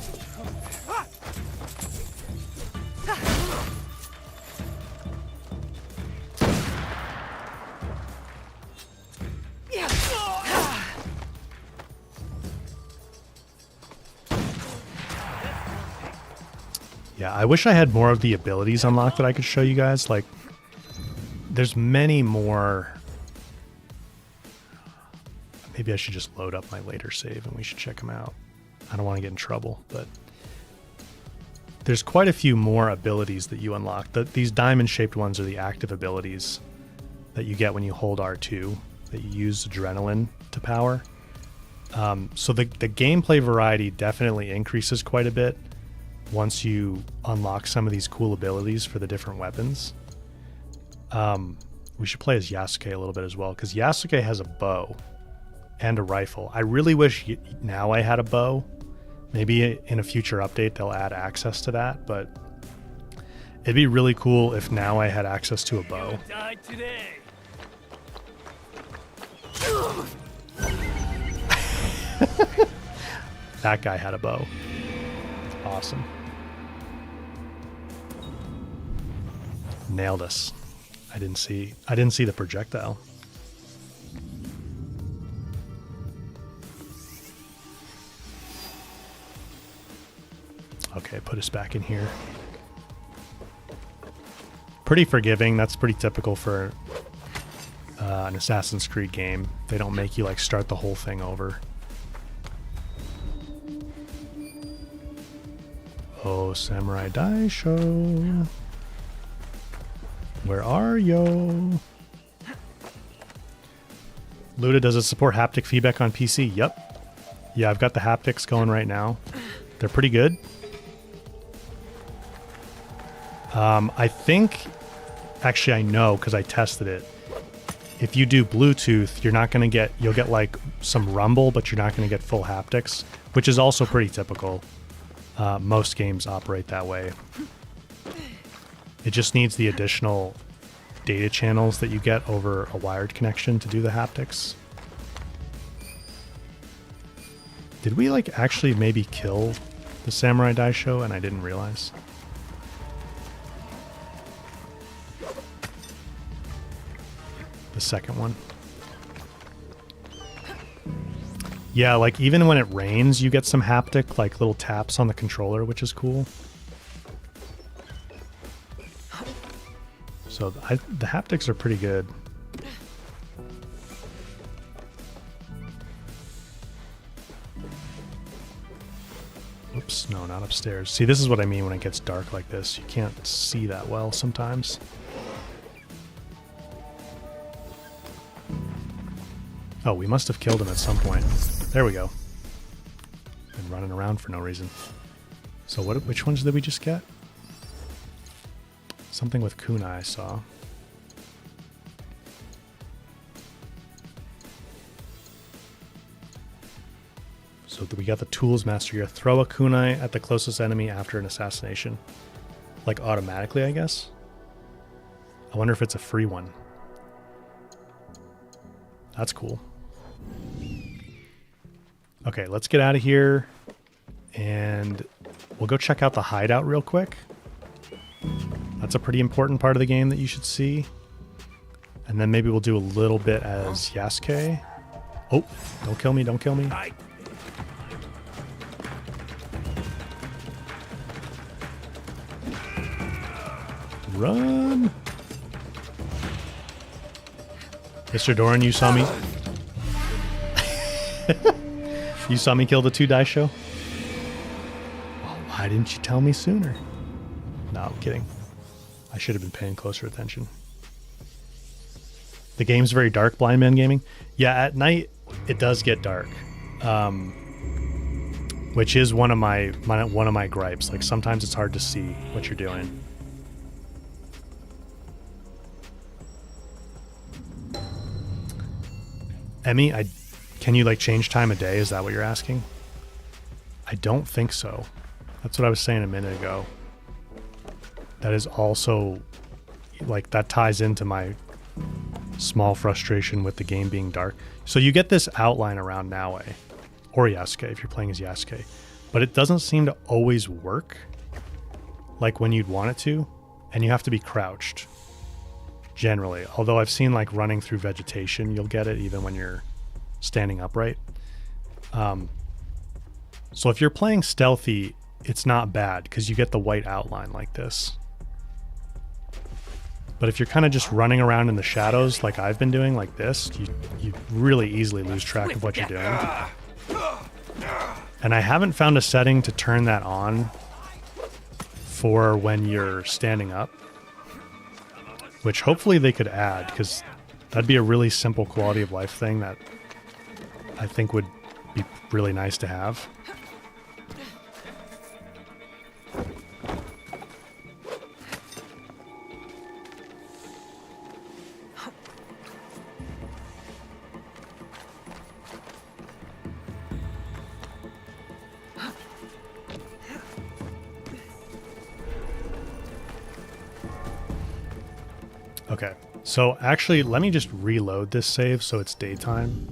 Yeah, I wish I had more of the abilities unlocked that I could show you guys. Like, there's many more. Maybe I should just load up my later save and we should check them out. I don't want to get in trouble, but there's quite a few more abilities that you unlock. These diamond-shaped ones are the active abilities that you get when you hold R2, that you use adrenaline to power. So the gameplay variety definitely increases quite a bit once you unlock some of these cool abilities for the different weapons. We should play as Yasuke a little bit as well, because Yasuke has a bow and a rifle. I really wish now I had a bow. Maybe in a future update they'll add access to that, but it'd be really cool if now I had access to a bow. Die today. That guy had a bow. Awesome. Nailed us. I didn't see the projectile. Okay, put us back in here. Pretty forgiving. That's pretty typical for an Assassin's Creed game. They don't make you like start the whole thing over. Oh, Samurai Daisho. Where are yo? Luda, does it support haptic feedback on PC? Yep. Yeah, I've got the haptics going right now. They're pretty good. I think, actually I know because I tested it. If you do Bluetooth, you're not going to you'll get like some rumble, but you're not going to get full haptics, which is also pretty typical. Most games operate that way. It just needs the additional data channels that you get over a wired connection to do the haptics. Did we like actually maybe kill the Samurai Daisho and I didn't realize? The second one. Yeah, like even when it rains, you get some haptic, like little taps on the controller, which is cool. So the haptics are pretty good. Oops, no, not upstairs. See, this is what I mean when it gets dark like this. You can't see that well sometimes. Oh, we must have killed him at some point. There we go. Been running around for no reason. So which ones did we just get? Something with Kunai I saw. So we got the Tools Master here. Throw a Kunai at the closest enemy after an assassination. Like automatically, I guess? I wonder if it's a free one. That's cool. Okay, let's get out of here. And we'll go check out the hideout real quick. That's a pretty important part of the game that you should see. And then maybe we'll do a little bit as Yasuke. Oh, don't kill me, don't kill me. Run! Mr. Doran, you saw me. You saw me kill the 2 Daisho? Well, why didn't you tell me sooner? No, I'm kidding. I should have been paying closer attention. The game's very dark, Blind Man Gaming. Yeah, at night it does get dark, which is one of my gripes. Like sometimes it's hard to see what you're doing. Emmy, can you like change time of day? Is that what you're asking? I don't think so. That's what I was saying a minute ago. That is also like that ties into my Small frustration with the game being dark. So you get this outline around Naue, or Yasuke if you're playing as Yasuke, but it doesn't seem to always work like when you'd want it to, and you have to be crouched generally. Although I've seen like running through vegetation, you'll get it even when you're standing upright. So if you're playing stealthy, it's not bad because you get the white outline like this. But if you're kind of just running around in the shadows like I've been doing like this, you really easily lose track of what you're doing. And I haven't found a setting to turn that on for when you're standing up, which hopefully they could add, because that'd be a really simple quality of life thing that I think would be really nice to have. Okay, so actually let me just reload this save so it's daytime,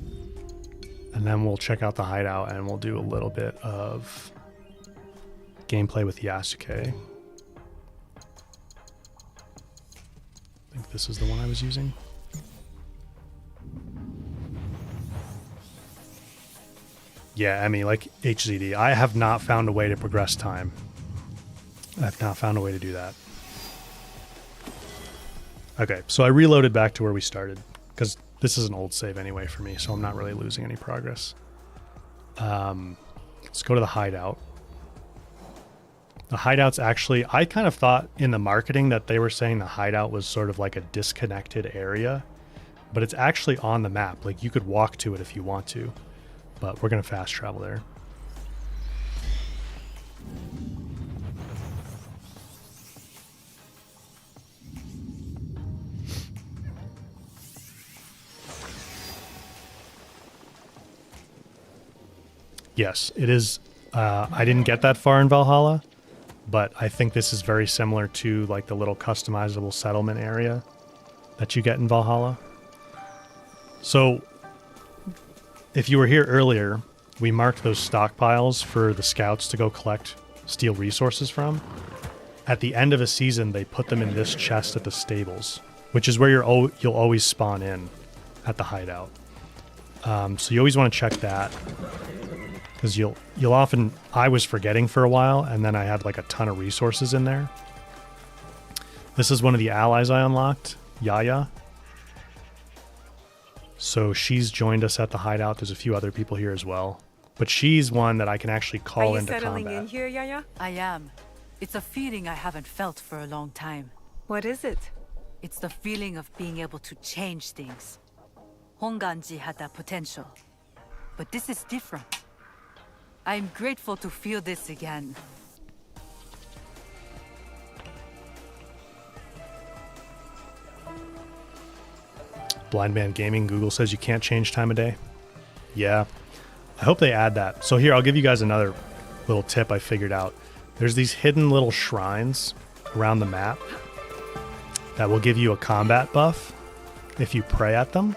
and then we'll check out the hideout and we'll do a little bit of gameplay with Yasuke. I think this is the one I was using. Yeah, Emmy, like HZD, I have not found a way to progress time. I've not found a way to do that. Okay, so I reloaded back to where we started, because this is an old save anyway for me, so I'm not really losing any progress. Let's go to the hideout. The hideout's actually, I kind of thought in the marketing that they were saying the hideout was sort of like a disconnected area, but it's actually on the map. Like you could walk to it if you want to, but we're going to fast travel there. Yes, it is. I didn't get that far in Valhalla, but I think this is very similar to like the little customizable settlement area that you get in Valhalla. So if you were here earlier, we marked those stockpiles for the scouts to go collect steel resources from. At the end of a season, they put them in this chest at the stables, which is where you'll always spawn in at the hideout. So you always want to check that. Because you'll often, I was forgetting for a while, and then I had like a ton of resources in there. This is one of the allies I unlocked, Yaya. So she's joined us at the hideout. There's a few other people here as well. But she's one that I can actually call into combat. Are you settling in here, Yaya? I am. It's a feeling I haven't felt for a long time. What is it? It's the feeling of being able to change things. Honganji had that potential. But this is different. I'm grateful to feel this again. Blind Man Gaming, Google says you can't change time of day. Yeah, I hope they add that. So here, I'll give you guys another little tip I figured out. There's these hidden little shrines around the map that will give you a combat buff if you pray at them.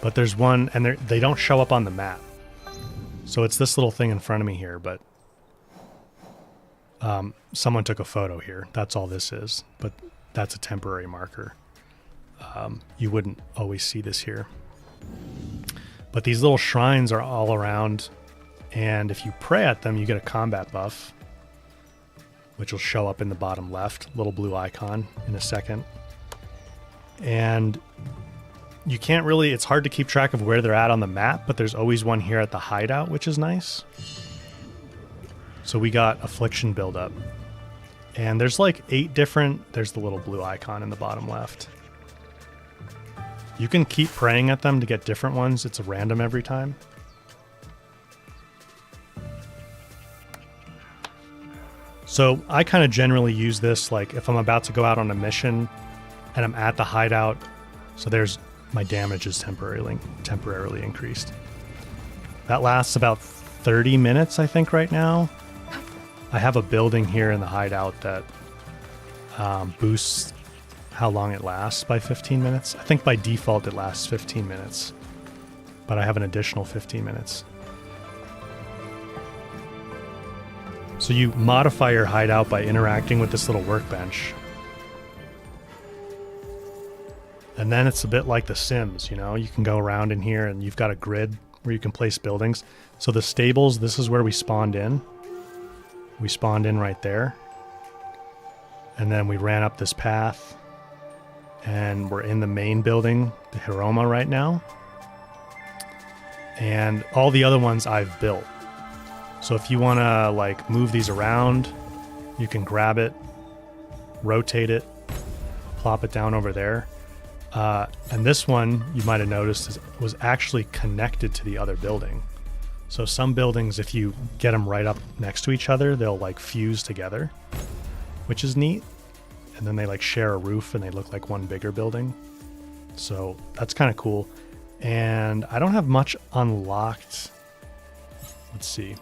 But there's one, and they don't show up on the map. So it's this little thing in front of me here, but someone took a photo here. That's all this is, but that's a temporary marker. You wouldn't always see this here. But these little shrines are all around, and if you pray at them, you get a combat buff, which will show up in the bottom left, little blue icon in a second. And you can't really, it's hard to keep track of where they're at on the map, but there's always one here at the hideout, which is nice. So we got affliction buildup. And there's like 8 different, there's the little blue icon in the bottom left. You can keep praying at them to get different ones. It's a random every time. So I kind of generally use this like if I'm about to go out on a mission and I'm at the hideout. So there's my damage is temporarily increased. That lasts about 30 minutes, I think, right now. I have a building here in the hideout that boosts how long it lasts by 15 minutes. I think by default it lasts 15 minutes, but I have an additional 15 minutes. So you modify your hideout by interacting with this little workbench. And then it's a bit like The Sims, you know? You can go around in here and you've got a grid where you can place buildings. So the stables, this is where we spawned in. We spawned in right there. And then we ran up this path. And we're in the main building, the Hiroma, right now. And all the other ones I've built. So if you want to like move these around, you can grab it, rotate it, plop it down over there. And this one, you might have noticed, was actually connected to the other building. So some buildings, if you get them right up next to each other, they'll like fuse together, which is neat. And then they like share a roof and they look like one bigger building. So that's kind of cool. And I don't have much unlocked. Let's see.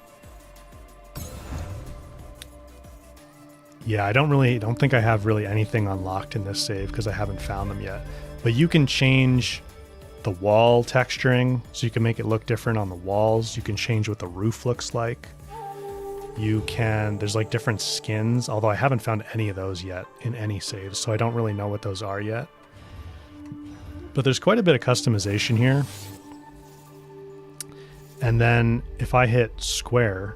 Yeah, I don't think I have really anything unlocked in this save because I haven't found them yet. But you can change the wall texturing, so you can make it look different on the walls. You can change what the roof looks like. There's like different skins, although I haven't found any of those yet in any saves, so I don't really know what those are yet. But there's quite a bit of customization here. And then if I hit square,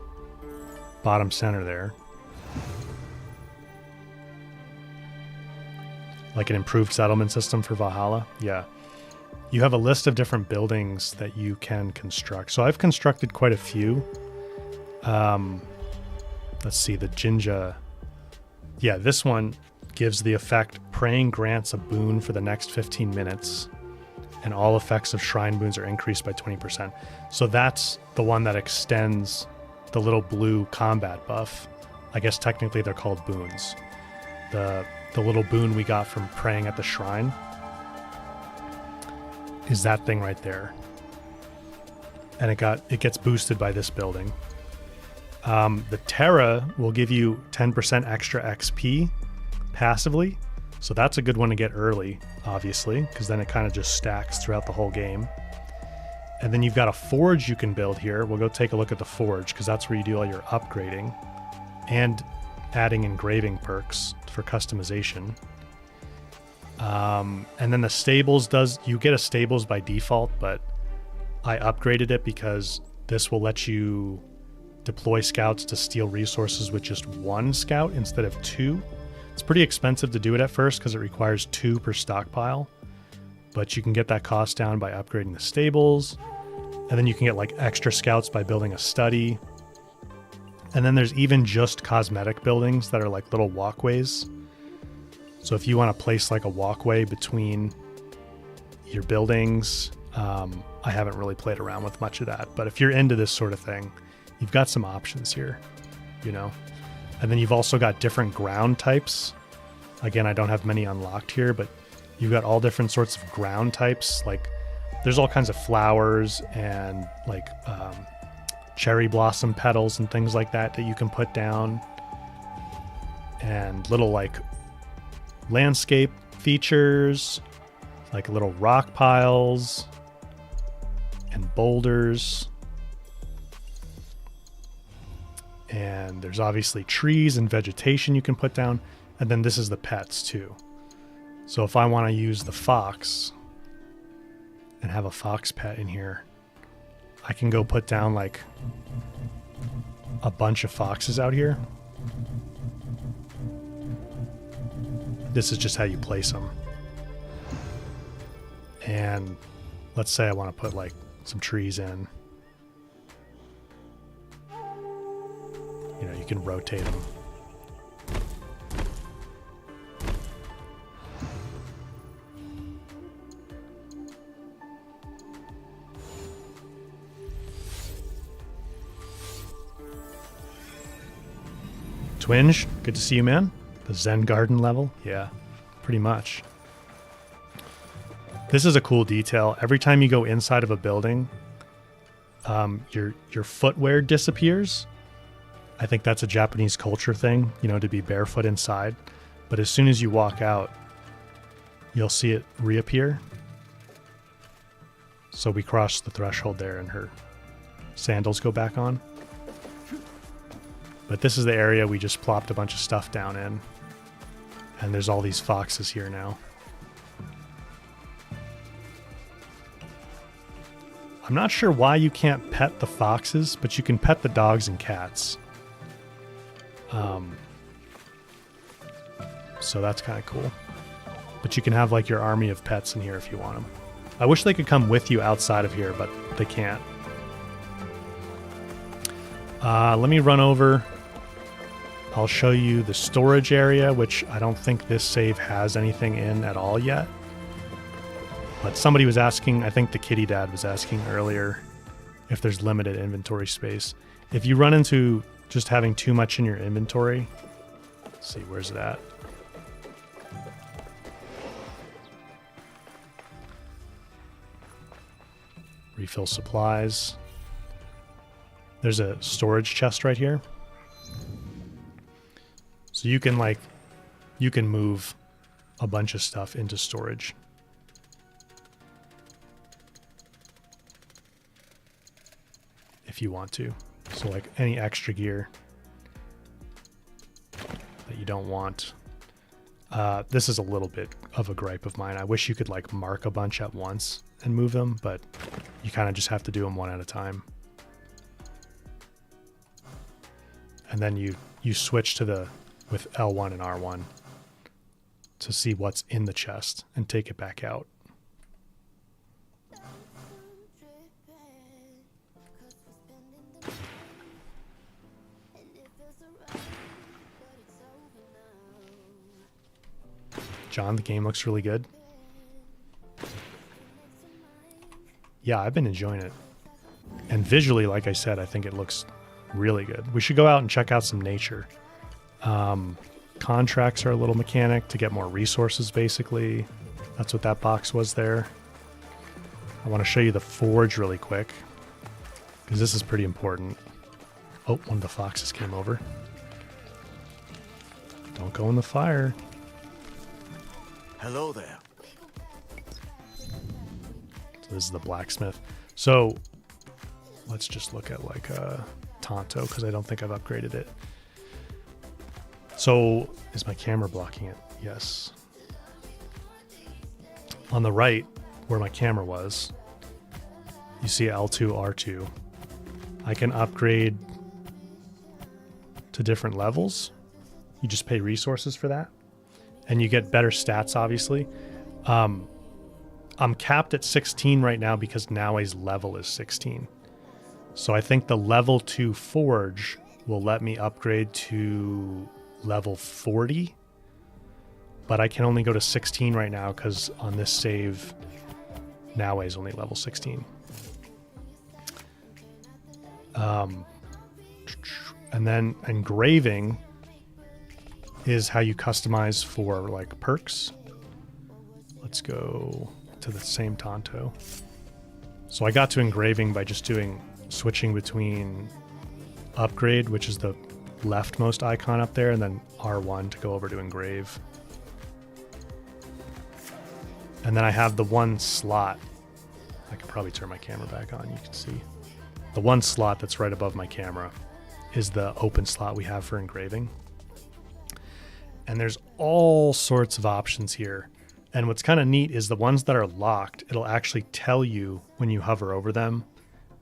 bottom center there, like an improved settlement system for Valhalla, yeah. You have a list of different buildings that you can construct. So I've constructed quite a few. Let's see, the Jinja. Yeah, this one gives the effect, praying grants a boon for the next 15 minutes, and all effects of shrine boons are increased by 20%. So that's the one that extends the little blue combat buff. I guess technically they're called boons. The little boon we got from praying at the shrine is that thing right there. And it gets boosted by this building. The Terra will give you 10% extra XP passively. So that's a good one to get early, obviously, because then it kind of just stacks throughout the whole game. And then you've got a forge you can build here. We'll go take a look at the forge because that's where you do all your upgrading and adding engraving perks for customization. And then the stables you get a stables by default, but I upgraded it because this will let you deploy scouts to steal resources with just one scout instead of two. It's pretty expensive to do it at first because it requires 2 per stockpile, but you can get that cost down by upgrading the stables. And then you can get like extra scouts by building a study. And then there's even just cosmetic buildings that are like little walkways. So if you want to place like a walkway between your buildings, I haven't really played around with much of that. But if you're into this sort of thing, you've got some options here, you know. And then you've also got different ground types. Again, I don't have many unlocked here, but you've got all different sorts of ground types. Like there's all kinds of flowers and like cherry blossom petals and things like that you can put down, and little like landscape features like little rock piles and boulders, and there's obviously trees and vegetation you can put down. And then this is the pets too. So if I want to use the fox and have a fox pet in here, I can go put down like a bunch of foxes out here. This is just how you place them. And let's say I want to put like some trees in. You know, you can rotate them. Twinge, good to see you, man. The Zen Garden level? Yeah, pretty much. This is a cool detail. Every time you go inside of a building, your footwear disappears. I think that's a Japanese culture thing, you know, to be barefoot inside. But as soon as you walk out, you'll see it reappear. So we cross the threshold there and her sandals go back on. But this is the area we just plopped a bunch of stuff down in. And there's all these foxes here now. I'm not sure why you can't pet the foxes, but you can pet the dogs and cats. So that's kind of cool. But you can have like your army of pets in here if you want them. I wish they could come with you outside of here, but they can't. Let me run over. I'll show you the storage area, which I don't think this save has anything in at all yet. But somebody was asking, I think the kitty dad was asking earlier, if there's limited inventory space. If you run into just having too much in your inventory, let's see, where's it at? Refill supplies. There's a storage chest right here. So you can move a bunch of stuff into storage. If you want to. So like any extra gear that you don't want. This is a little bit of a gripe of mine. I wish you could like mark a bunch at once and move them, but you kind of just have to do them one at a time. And then you switch to the with L1 and R1 to see what's in the chest and take it back out. John, the game looks really good. Yeah, I've been enjoying it. And visually, like I said, I think it looks really good. We should go out and check out some nature. Contracts are a little mechanic to get more resources, basically. That's what that box was there. I want to show you the forge really quick, because this is pretty important. Oh, one of the foxes came over. Don't go in the fire. Hello there. So this is the blacksmith. So let's just look at like a Tonto, because I don't think I've upgraded it. So is my camera blocking it? Yes. On the right, where my camera was, you see L2, R2. I can upgrade to different levels. You just pay resources for that. And you get better stats, obviously. I'm capped at 16 right now because Naoe's level is 16. So I think the level 2 forge will let me upgrade to level 40. But I can only go to 16 right now because on this save, Naoe's only level 16. And then engraving is how you customize for like perks. Let's go to the same Tonto. So I got to engraving by just switching between upgrade, which is the leftmost icon up there, and then R1 to go over to engrave. And then I have the one slot. I could probably turn my camera back on. You can see the one slot that's right above my camera is the open slot we have for engraving. And there's all sorts of options here. And what's kind of neat is the ones that are locked, it'll actually tell you when you hover over them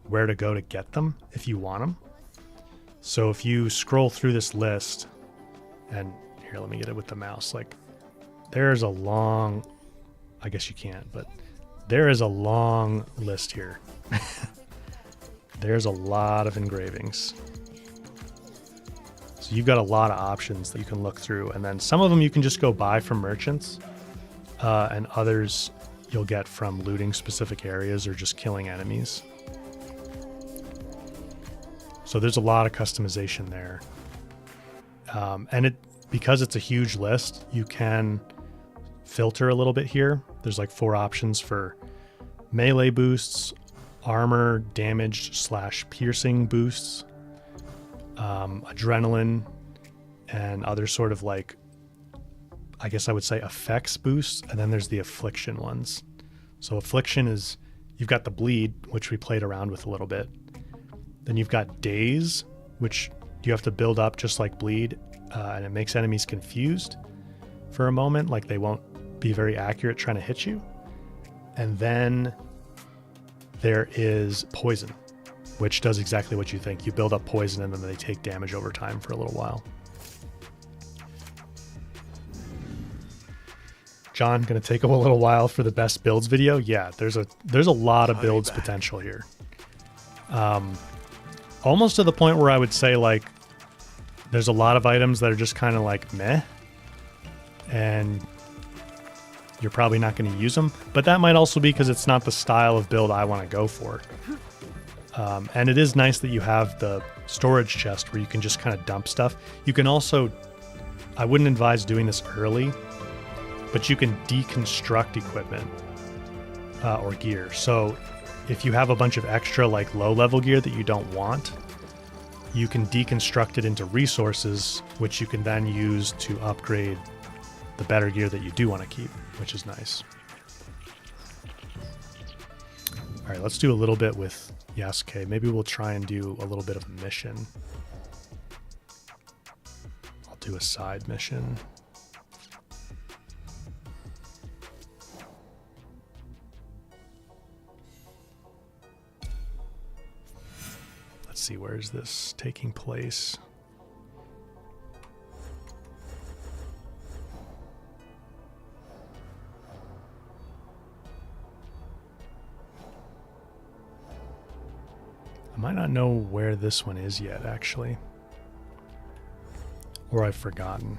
where to go to get them if you want them. So if you scroll through this list, and here, let me get it with the mouse. Like, there's a long, I guess you can't, but there is a long list here. There's a lot of engravings. So you've got a lot of options that you can look through, and then some of them you can just go buy from merchants, and others you'll get from looting specific areas or just killing enemies. So there's a lot of customization there. And because it's a huge list, you can filter a little bit here. There's like 4 options for melee boosts, armor, damage / piercing boosts, adrenaline, and other sort of like I guess I would say effects boosts, and then there's the affliction ones. So affliction is, you've got the bleed, which we played around with a little bit. Then you've got daze, which you have to build up just like bleed, and it makes enemies confused for a moment, like they won't be very accurate trying to hit you. And then there is poison, which does exactly what you think. You build up poison and then they take damage over time for a little while. John, gonna take a little while for the best builds video. Yeah, there's a lot of builds potential here. Almost to the point where I would say like there's a lot of items that are just kind of like meh, and you're probably not going to use them. But that might also be because it's not the style of build I want to go for. And it is nice that you have the storage chest where you can just kind of dump stuff. You can also, I wouldn't advise doing this early, but you can deconstruct equipment or gear. So if you have a bunch of extra like low level gear that you don't want, you can deconstruct it into resources, which you can then use to upgrade the better gear that you do want to keep, which is nice. All right, let's do a little bit with Yasuke. Maybe we'll try and do a little bit of a mission. I'll do a side mission. Let's see, where is this taking place? I might not know where this one is yet, actually. Or I've forgotten.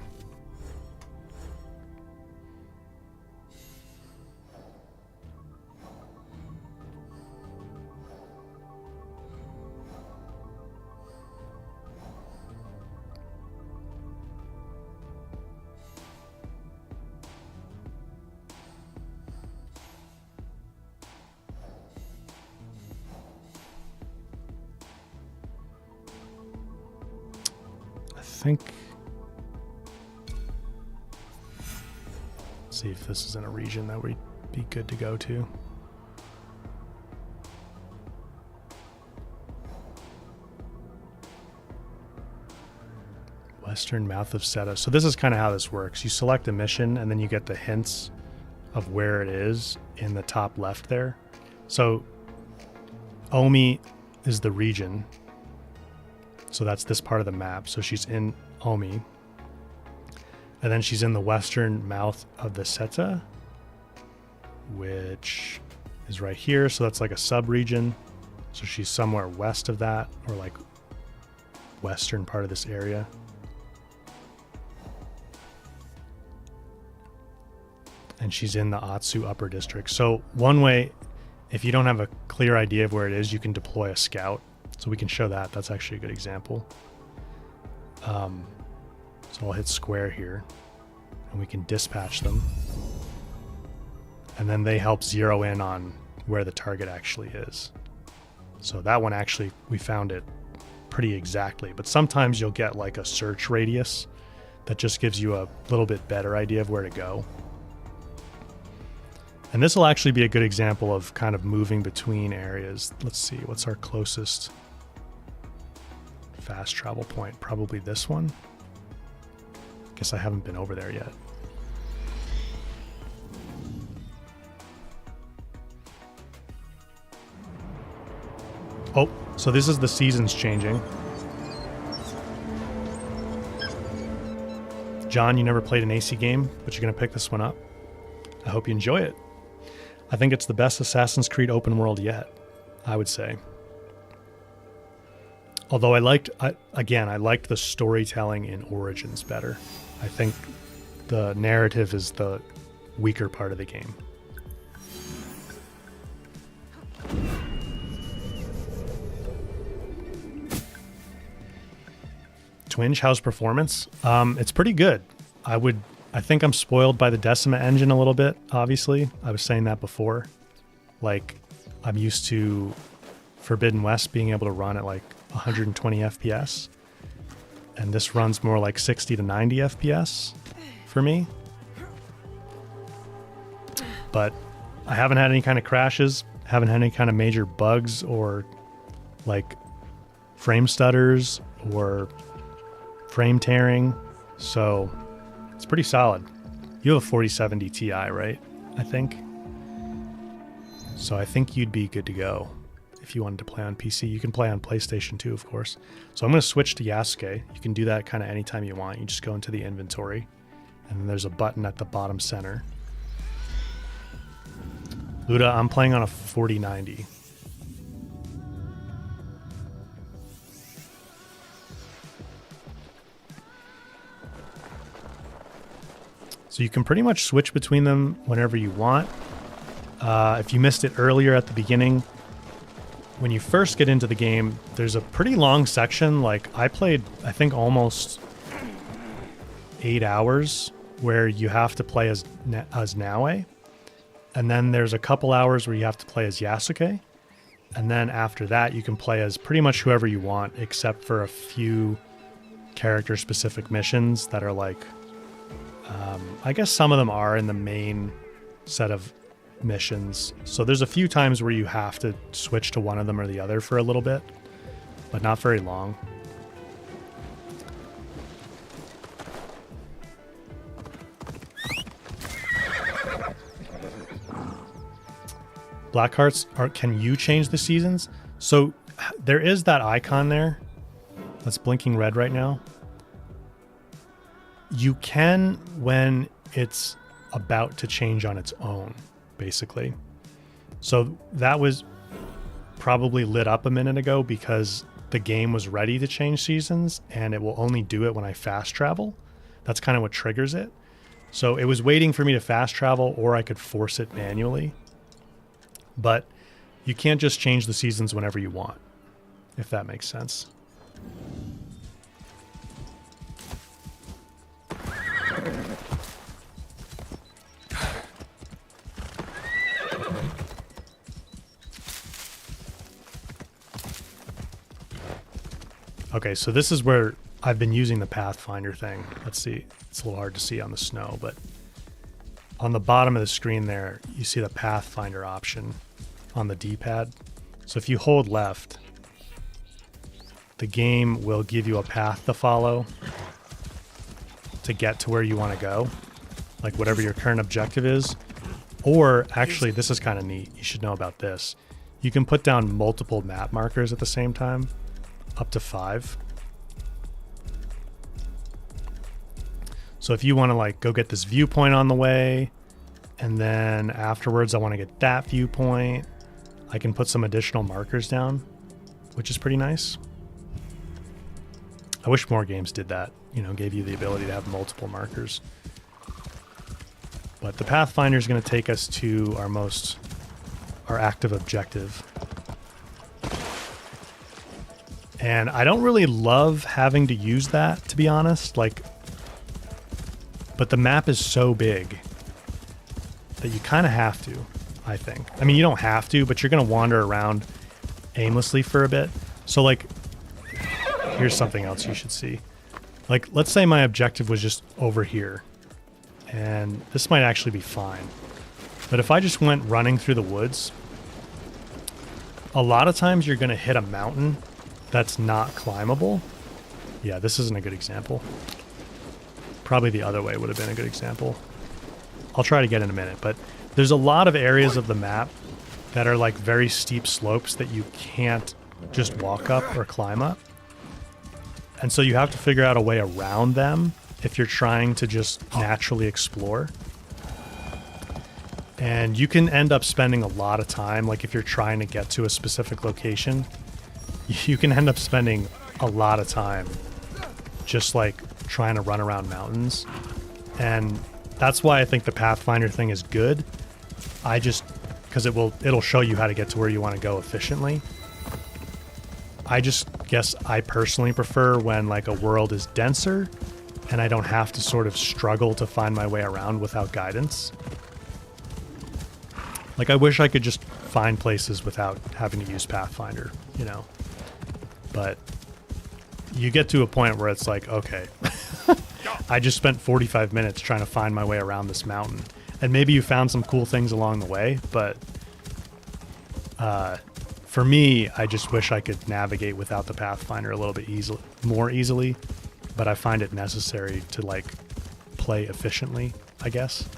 Think. Let's see if this is in a region that would be good to go to. Western mouth of Seta. So this is kind of how this works. You select a mission and then you get the hints of where it is in the top left there. So Omi is the region. So that's this part of the map. So she's in Omi. And then she's in the western mouth of the Seta, which is right here. So that's like a sub-region. So she's somewhere west of that, or like western part of this area. And she's in the Atsu upper district. So one way, if you don't have a clear idea of where it is, you can deploy a scout. So we can show that. That's actually a good example. So I'll hit square here and we can dispatch them. And then they help zero in on where the target actually is. So that one actually, we found it pretty exactly. But sometimes you'll get like a search radius that just gives you a little bit better idea of where to go. And this will actually be a good example of kind of moving between areas. Let's see, what's our closest fast travel point? Probably this one. Guess I haven't been over there yet. Oh, so this is the seasons changing. John, you never played an AC game, but you're going to pick this one up. I hope you enjoy it. I think it's the best Assassin's Creed open world yet, I would say. Although I liked the storytelling in Origins better. I think the narrative is the weaker part of the game. Twinge, how's performance? It's pretty good. I think I'm spoiled by the Decima engine a little bit, obviously. I was saying that before. Like, I'm used to Forbidden West being able to run at like 120 FPS. And this runs more like 60 to 90 FPS for me. but I haven't had any kind of crashes, haven't had any kind of major bugs or like frame stutters or frame tearing, so it's pretty solid. You have a 4070 Ti, right? I think. So I think you'd be good to go if you wanted to play on PC. You can play on PlayStation 2, of course. So I'm going to switch to Yasuke. You can do that kind of anytime you want. You just go into the inventory, and then there's a button at the bottom center. Luda, I'm playing on a 4090. So you can pretty much switch between them whenever you want. If you missed it earlier at the beginning, when you first get into the game, there's a pretty long section. Like I played, I think almost 8 hours where you have to play as Naue. And then there's a couple hours where you have to play as Yasuke. And then after that, you can play as pretty much whoever you want, except for a few character specific missions that are like, I guess some of them are in the main set of missions. So there's a few times where you have to switch to one of them or the other for a little bit, but not very long. Black Hearts can you change the seasons? So there is that icon there that's blinking red right now. You can when it's about to change on its own, basically. So that was probably lit up a minute ago because the game was ready to change seasons, and it will only do it when I fast travel. That's kind of what triggers it. So it was waiting for me to fast travel, or I could force it manually. But you can't just change the seasons whenever you want, if that makes sense. Okay, so this is where I've been using the Pathfinder thing. Let's see. It's a little hard to see on the snow, but on the bottom of the screen there, you see the Pathfinder option on the D-pad. So if you hold left, the game will give you a path to follow to get to where you want to go, like whatever your current objective is. Or actually, this is kind of neat. You should know about this. You can put down multiple map markers at the same time, up to 5. So if you want to like go get this viewpoint on the way, and then afterwards I want to get that viewpoint, I can put some additional markers down, which is pretty nice. I wish more games did that, you know, gave you the ability to have multiple markers. But the Pathfinder is going to take us to our active objective. And I don't really love having to use that, to be honest. But the map is so big that you kind of have to, I think. I mean, you don't have to, but you're going to wander around aimlessly for a bit. So, like, here's something else you should see. Like, let's say my objective was just over here. And this might actually be fine. But if I just went running through the woods, a lot of times you're going to hit a mountain that's not climbable. Yeah, this isn't a good example. Probably the other way would have been a good example. I'll try to get in a minute, but there's a lot of areas of the map that are like very steep slopes that you can't just walk up or climb up. And so you have to figure out a way around them if you're trying to just naturally explore. And you can end up spending a lot of time, like if you're trying to get to a specific location, you can end up spending a lot of time just like trying to run around mountains. And that's why I think the Pathfinder thing is good. Because it'll show you how to get to where you want to go efficiently. I just guess I personally prefer when like a world is denser and I don't have to sort of struggle to find my way around without guidance. Like I wish I could just find places without having to use Pathfinder, you know. But you get to a point where it's like, okay, I just spent 45 minutes trying to find my way around this mountain. And maybe you found some cool things along the way, but for me, I just wish I could navigate without the Pathfinder a little bit more easily, but I find it necessary to like play efficiently, I guess.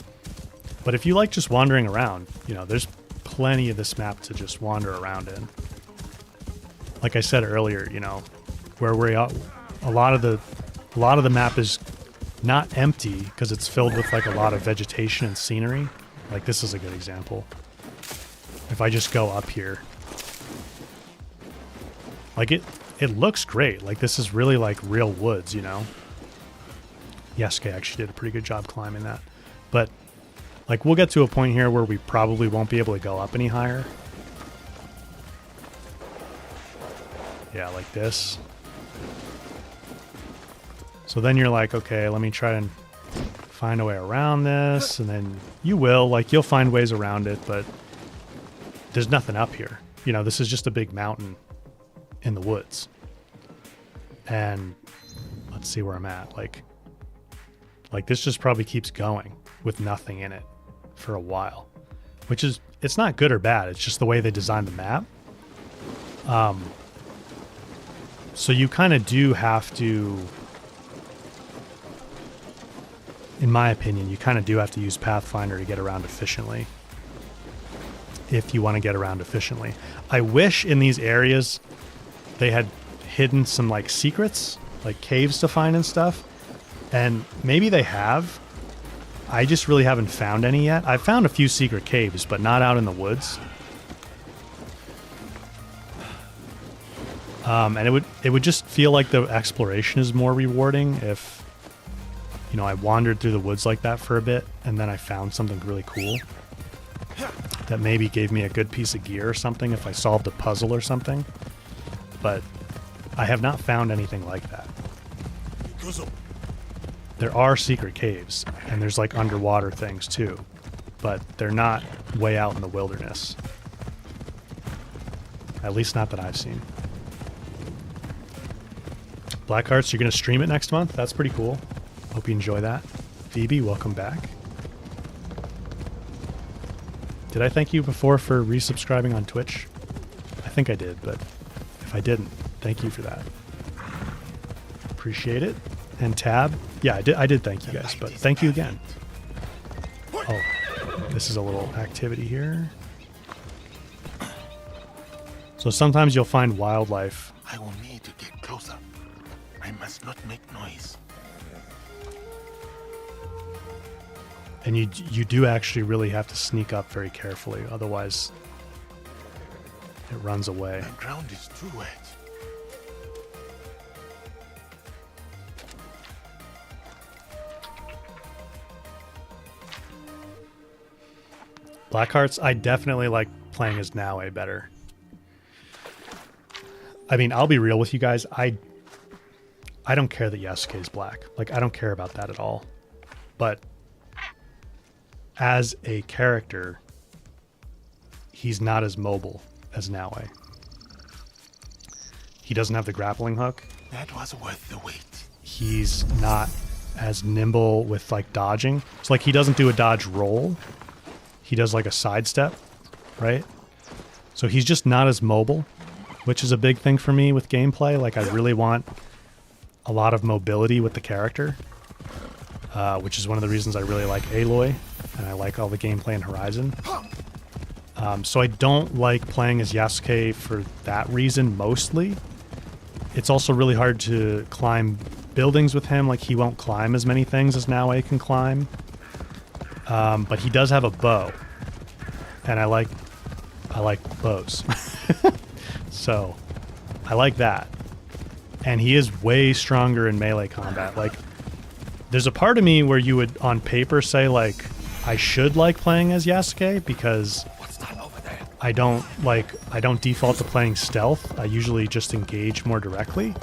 But if you like just wandering around, you know, there's plenty of this map to just wander around in. Like I said earlier, you know, where we're at, a lot of the map is not empty because it's filled with like a lot of vegetation and scenery. Like this is a good example. If I just go up here, like it looks great. Like this is really like real woods, you know. Yasuke actually did a pretty good job climbing that. But like we'll get to a point here where we probably won't be able to go up any higher. Yeah, like this. So then you're like, okay, let me try and find a way around this. And then you will, like, you'll find ways around it, but there's nothing up here. You know, this is just a big mountain in the woods. And let's see where I'm at. Like this just probably keeps going with nothing in it for a while, which is, it's not good or bad. It's just the way they designed the map. So you kind of do have to, in my opinion, you kind of do have to use Pathfinder to get around efficiently. If you want to get around efficiently. I wish in these areas they had hidden some like secrets, like caves to find and stuff. And maybe they have. I just really haven't found any yet. I've found a few secret caves, but not out in the woods. And it would just feel like the exploration is more rewarding if, you know, I wandered through the woods like that for a bit and then I found something really cool that maybe gave me a good piece of gear or something if I solved a puzzle or something. But I have not found anything like that. There are secret caves and there's like underwater things too, but they're not way out in the wilderness. At least not that I've seen. Blackhearts, you're going to stream it next month? That's pretty cool. Hope you enjoy that. Phoebe, welcome back. Did I thank you before for resubscribing on Twitch? I think I did, but if I didn't, thank you for that. Appreciate it. And Tab, yeah, I did thank you guys, but thank you again. Oh, this is a little activity here. So sometimes you'll find wildlife. I will need to get closer. I must not make noise. And you do actually really have to sneak up very carefully, otherwise it runs away. The ground is too wet. Blackhearts, I definitely like playing as Naue better. I mean, I'll be real with you guys. I don't care that Yasuke is black. Like, I don't care about that at all. But as a character, he's not as mobile as Naue. He doesn't have the grappling hook. That was worth the wait. He's not as nimble with, like, dodging. It's like he doesn't do a dodge roll. He does, like, a sidestep, right? So he's just not as mobile, which is a big thing for me with gameplay. Like, I really want a lot of mobility with the character, which is one of the reasons I really like Aloy, and I like all the gameplay in Horizon. So I don't like playing as Yasuke for that reason, mostly. It's also really hard to climb buildings with him. Like, he won't climb as many things as Naue can climb. But he does have a bow, and I like bows. So I like that. And he is way stronger in melee combat. Like, there's a part of me where you would on paper say, like, I should like playing as Yasuke because I don't default to playing stealth. I usually just engage more directly.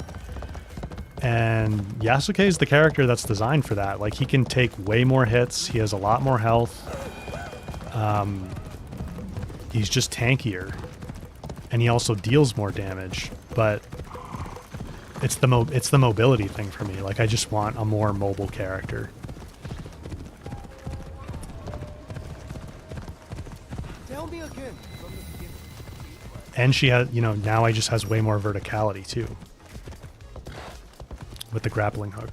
And Yasuke is the character that's designed for that. Like, he can take way more hits. He has a lot more health. He's just tankier. And he also deals more damage. But it's the mobility thing for me. Like, I just want a more mobile character. Tell me again from the beginning. And she has, you know, now I just has way more verticality too. With the grappling hook.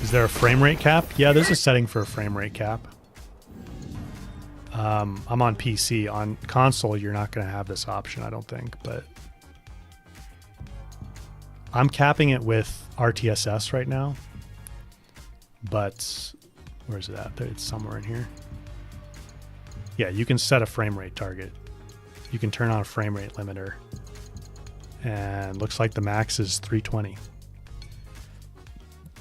Is there a frame rate cap? Yeah, there's a setting for a frame rate cap. I'm on PC. On console, you're not going to have this option, I don't think, but I'm capping it with RTSS right now. But where's it at? It's somewhere in here. Yeah, you can set a frame rate target. You can turn on a frame rate limiter. And looks like the max is 320.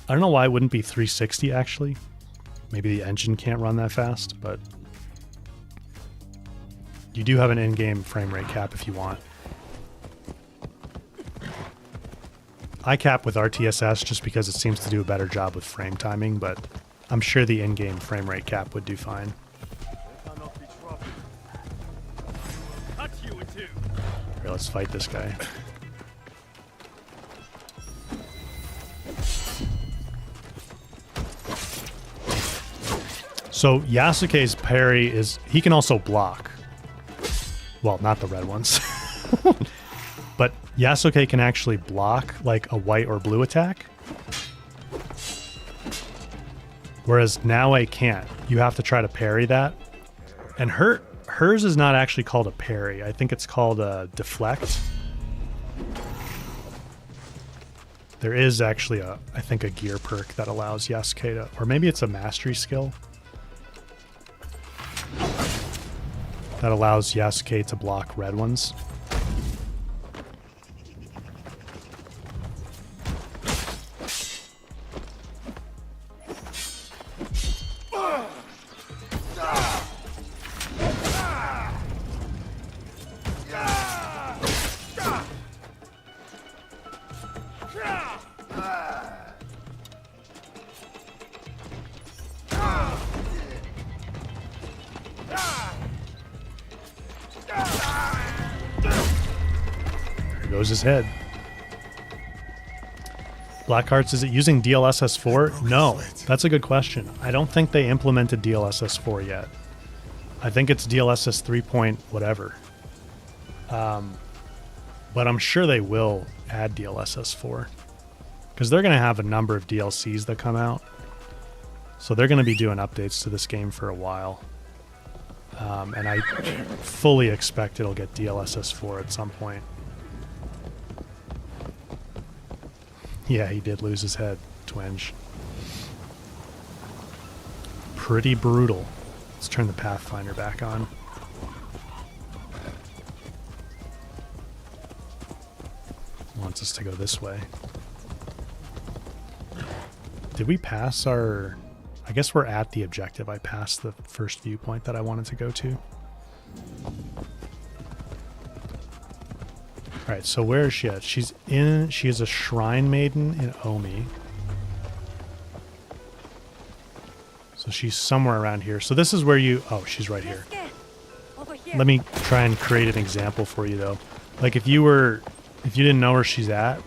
I don't know why it wouldn't be 360 actually. Maybe the engine can't run that fast, but you do have an in-game frame rate cap if you want. I cap with RTSS just because it seems to do a better job with frame timing, but I'm sure the in-game frame rate cap would do fine. Cannot be troubled. Cut you in two. Here, let's fight this guy. So Yasuke's parry is, he can also block. Well, not the red ones. But Yasuke can actually block like a white or blue attack. Whereas Naoe can't. You have to try to parry that. And hers is not actually called a parry. I think it's called a deflect. There is actually I think a gear perk that allows Yasuke to, or maybe it's a mastery skill. That allows Yasuke to block red ones. Goes his head. Blackhearts, is it using DLSS4? No, that's a good question. I don't think they implemented DLSS4 yet. I think it's DLSS 3 point whatever. But I'm sure they will add DLSS4 because they're going to have a number of DLCs that come out. So they're going to be doing updates to this game for a while. And I fully expect it'll get DLSS4 at some point. Yeah, he did lose his head, twinge. Pretty brutal. Let's turn the Pathfinder back on. Wants us to go this way. Did we pass our... I guess we're at the objective. I passed the first viewpoint that I wanted to go to. Alright, so where is she at? She is a shrine maiden in Omi. So she's somewhere around here. So this is where you... Oh, she's right here. Let me try and create an example for you, though. Like, if you didn't know where she's at...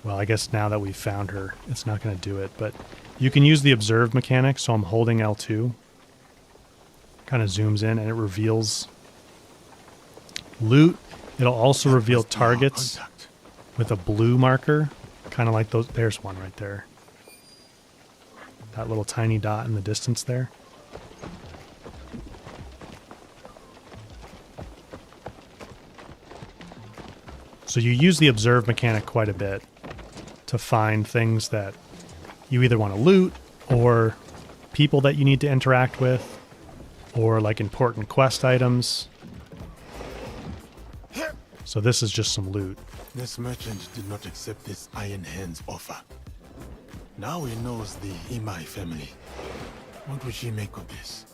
Well, I guess now that we've found her, it's not going to do it. But you can use the observe mechanic, so I'm holding L2. Kind of zooms in, and it reveals... loot. It'll also reveal targets with a blue marker, kind of like those. There's one right there. That little tiny dot in the distance there. So you use the observe mechanic quite a bit to find things that you either want to loot or people that you need to interact with or like important quest items. So this is just some loot. This merchant did not accept this Iron Hand's offer. Now he knows the Imai family. What would she make of this?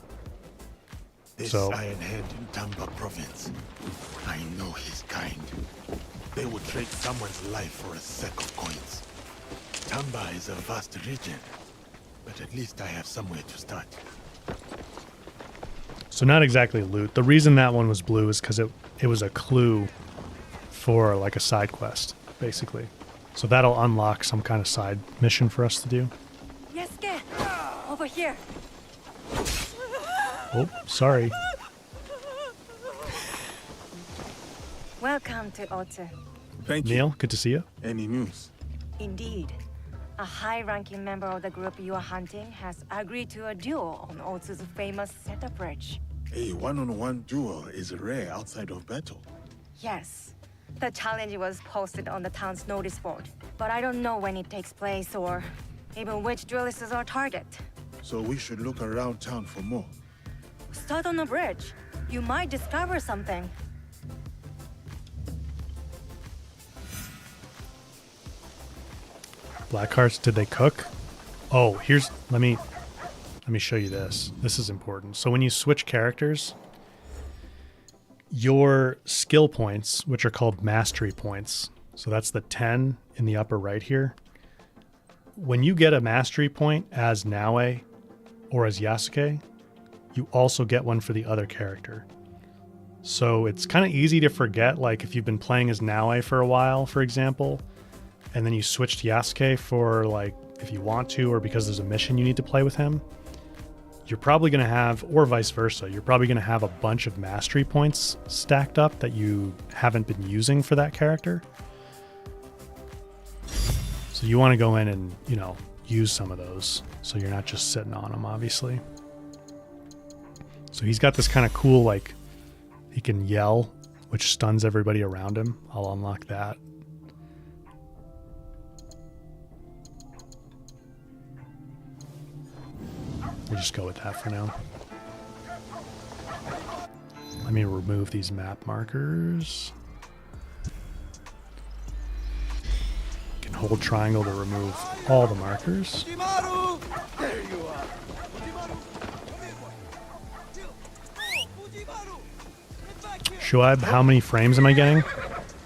This Iron Hand in Tamba province. I know his kind. They would trade someone's life for a sack of coins. Tamba is a vast region, but at least I have somewhere to start. So not exactly loot. The reason that one was blue is because it was a clue for like a side quest, basically. So that'll unlock some kind of side mission for us to do. Yesuke! Over here! Oh, sorry. Welcome to Otsu. Thank you. Neil, good to see you. Any news? Indeed. A high-ranking member of the group you are hunting has agreed to a duel on Otsu's famous setup bridge. A one-on-one duel is rare outside of battle. Yes. The challenge was posted on the town's notice board, but I don't know when it takes place or even which duelist is our target. So we should look around town for more. Start on the bridge. You might discover something. Black hearts, did they cook? Oh, here's let me show you this. This is important. So when you switch characters, your skill points, which are called mastery points, so that's the 10 in the upper right here. When you get a mastery point as Naoe or as Yasuke, you also get one for the other character. So it's kind of easy to forget, like if you've been playing as Naoe for a while, for example, and then you switch to Yasuke for like if you want to or because there's a mission you need to play with him, you're probably going to have, or vice versa, you're probably going to have a bunch of mastery points stacked up that you haven't been using for that character. So you want to go in and, you know, use some of those so you're not just sitting on them, obviously. So he's got this kind of cool, like, he can yell, which stuns everybody around him. I'll unlock that. We'll just go with that for now. Let me remove these map markers. You can hold triangle to remove all the markers. Fujimaru! There you are. Shuaib, how many frames am I getting?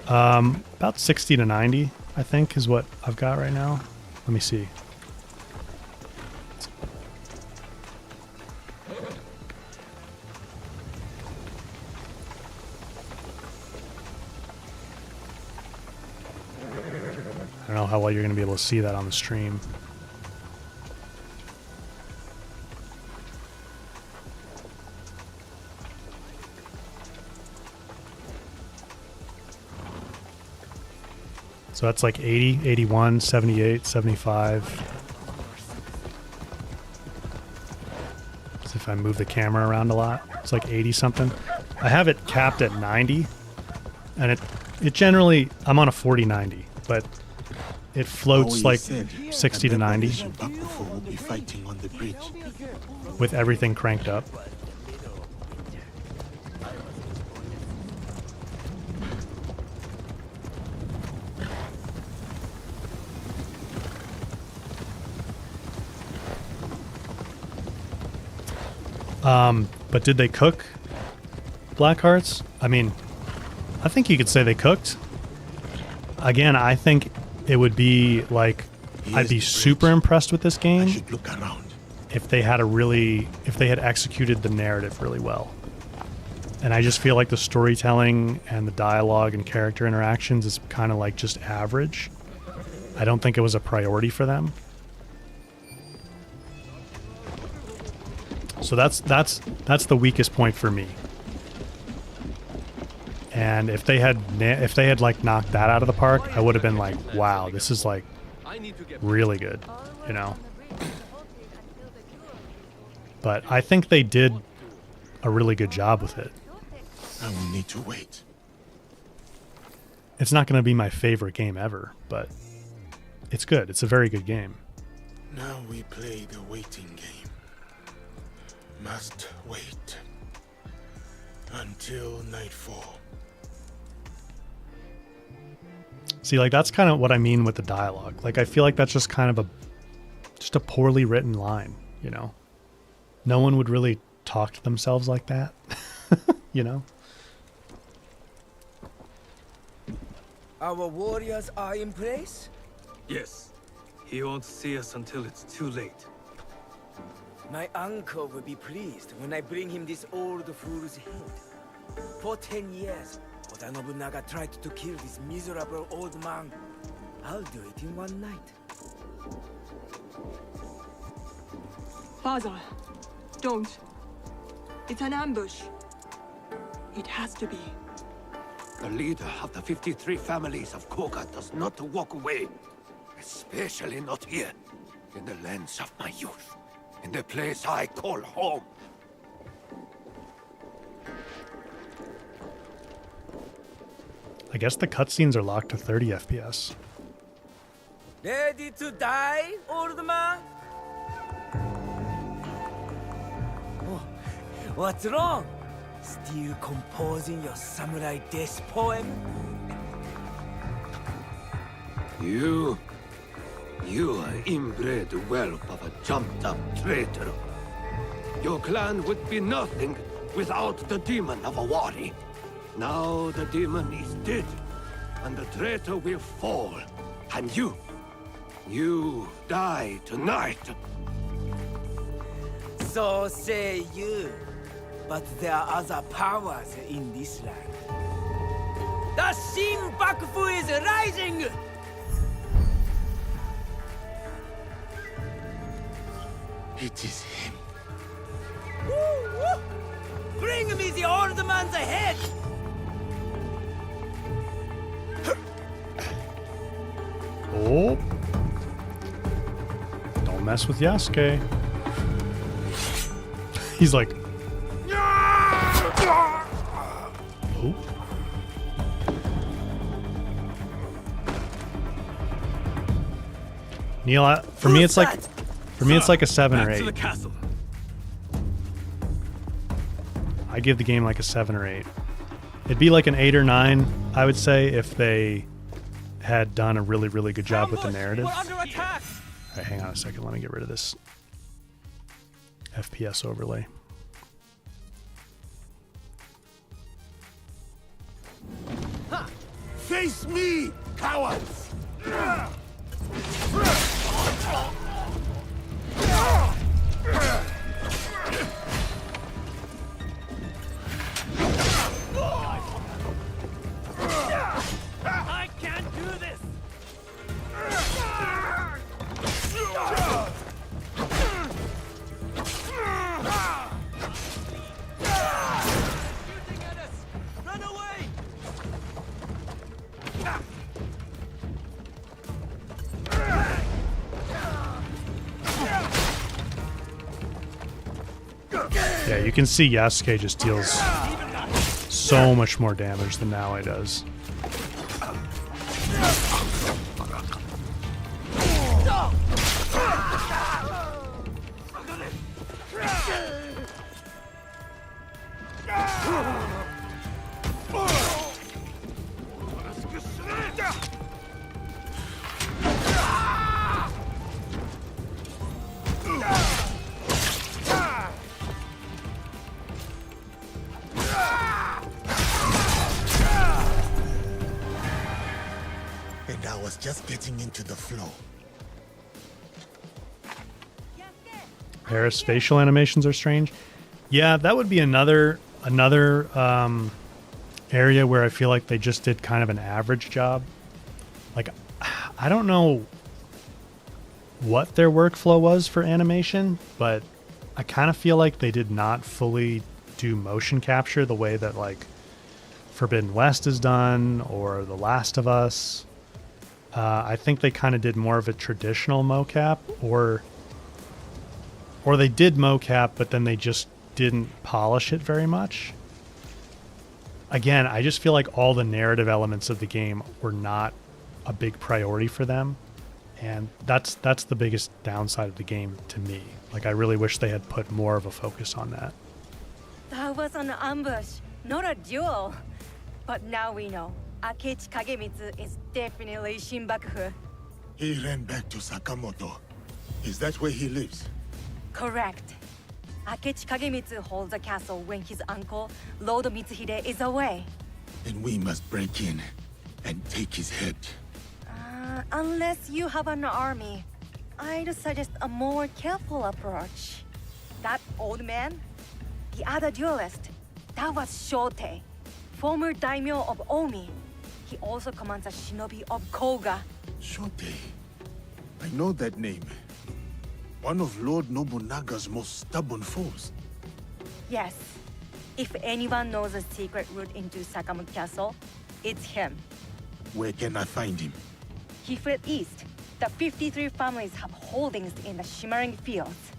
About 60 to 90, I think, is what I've got right now. Let me see. I don't know how well you're going to be able to see that on the stream. So that's like 80, 81, 78, 75. So if I move the camera around a lot, it's like 80 something. I have it capped at 90, and it generally, I'm on a 40-90, but it floats like 60 to 90 will be fighting on the bridge. with everything cranked up. But did they cook Black Hearts? I mean, I think you could say they cooked. Again, I think it would be like, I'd be super impressed with this game Look around. if they had executed the narrative really well. And I just feel like the storytelling and the dialogue and character interactions is kind of like just average. I don't think it was a priority for them. So that's the weakest point for me. And if they had like knocked that out of the park, I would have been like, wow, this is like really good, you know. But I think they did a really good job with it. I will need to wait. It's not going to be my favorite game ever, but it's good. It's a very good game. Now we play the waiting game. Must wait until nightfall. See, like that's kind of what I mean with the dialogue. Like I feel like that's just kind of a poorly written line, you know. No one would really talk to themselves like that, you know. Our warriors are in place? Yes. He won't see us until it's too late. My uncle will be pleased when I bring him this old fool's head. For 10 years, Oda Nobunaga tried to kill this miserable old man. I'll do it in one night. Father, don't. It's an ambush. It has to be. The leader of the 53 families of Koga does not walk away. Especially not here. In the lands of my youth. In the place I call home. I guess the cutscenes are locked to 30 FPS. Ready to die, old man? Oh, what's wrong? Still composing your samurai death poem? You are inbred whelp of a jumped-up traitor. Your clan would be nothing without the demon of a Wari. Now the demon is dead, and the traitor will fall. And you die tonight. So say you. But there are other powers in this land. The Shin Bakufu is rising! It is him. Woo, woo. Bring me the old man's head! Oh. Don't mess with Yasuke. He's like... Oh. Neil, for me it's like a 7 or 8. To the castle. I give the game like a 7 or 8. It'd be like an 8 or 9, I would say, if they had done a really, really good job with the narrative. We're under attack! Alright, hang on a second. Let me get rid of this FPS overlay. Face me, cowards! I can't do this! Shooting at us! Run away! Yeah, you can see Yasuke just deals so much more damage than Naoi does. And I was just getting into the flow. Paris facial animations are strange. Yeah, that would be another area where I feel like they just did kind of an average job. Like, I don't know what their workflow was for animation, but I kind of feel like they did not fully do motion capture the way that like Forbidden West is done or The Last of Us. I think they kind of did more of a traditional mocap, or they did mocap, but then they just didn't polish it very much. Again, I just feel like all the narrative elements of the game were not a big priority for them, and that's the biggest downside of the game to me. Like, I really wish they had put more of a focus on that. That was an ambush, not a duel. But now we know. Akechi Kagemitsu is definitely Shin Bakufu. He ran back to Sakamoto. Is that where he lives? Correct. Akechi Kagemitsu holds a castle when his uncle, Lord Mitsuhide, is away. Then we must break in and take his head. Unless you have an army, I'd suggest a more careful approach. That old man, the other duelist, that was Shote, former daimyo of Omi. He also commands a shinobi of Koga. Shote. I know that name. One of Lord Nobunaga's most stubborn foes. Yes. If anyone knows a secret route into Sakamoto Castle, it's him. Where can I find him? He fled east. The 53 families have holdings in the shimmering fields.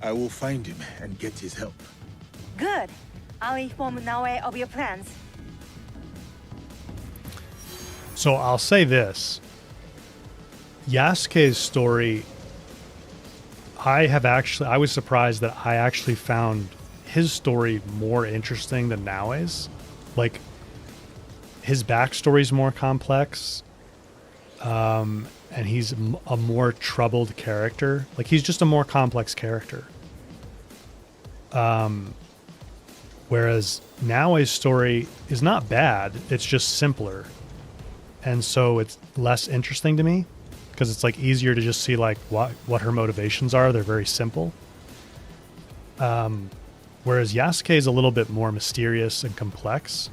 I will find him and get his help. Good. I'll inform Naoe of your plans. So I'll say this. Yasuke's story, I was surprised that I actually found his story more interesting than Naoe's. Like, his backstory is more complex. And he's a more troubled character. Like, he's just a more complex character. Whereas Naoe's story is not bad. It's just simpler. And so it's less interesting to me because it's like easier to just see like what her motivations are. They're very simple. Whereas Yasuke is a little bit more mysterious and complex.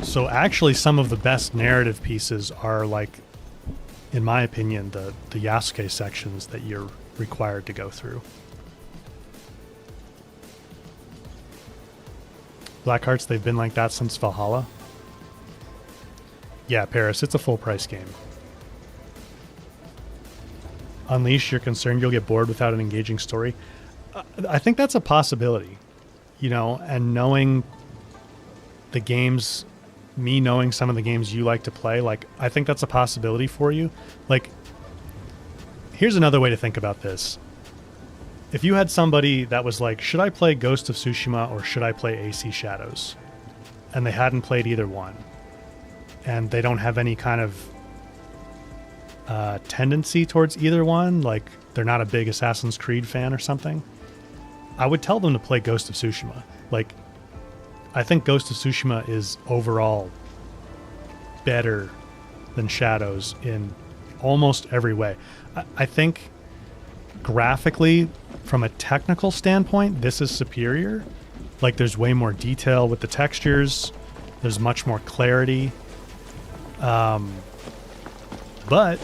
So actually some of the best narrative pieces are like, in my opinion, the Yasuke sections that you're required to go through. Blackhearts, they've been like that since Valhalla. Yeah, Paris, it's a full price game. Unleash, you're concerned you'll get bored without an engaging story. I think that's a possibility, you know, and knowing the games, me knowing some of the games you like to play, like, I think that's a possibility for you. Like, here's another way to think about this. If you had somebody that was like, should I play Ghost of Tsushima or should I play AC Shadows? And they hadn't played either one. And they don't have any kind of tendency towards either one, like they're not a big Assassin's Creed fan or something, I would tell them to play Ghost of Tsushima. Like, I think Ghost of Tsushima is overall better than Shadows in almost every way. I think graphically, from a technical standpoint, this is superior. Like, there's way more detail with the textures. There's much more clarity. But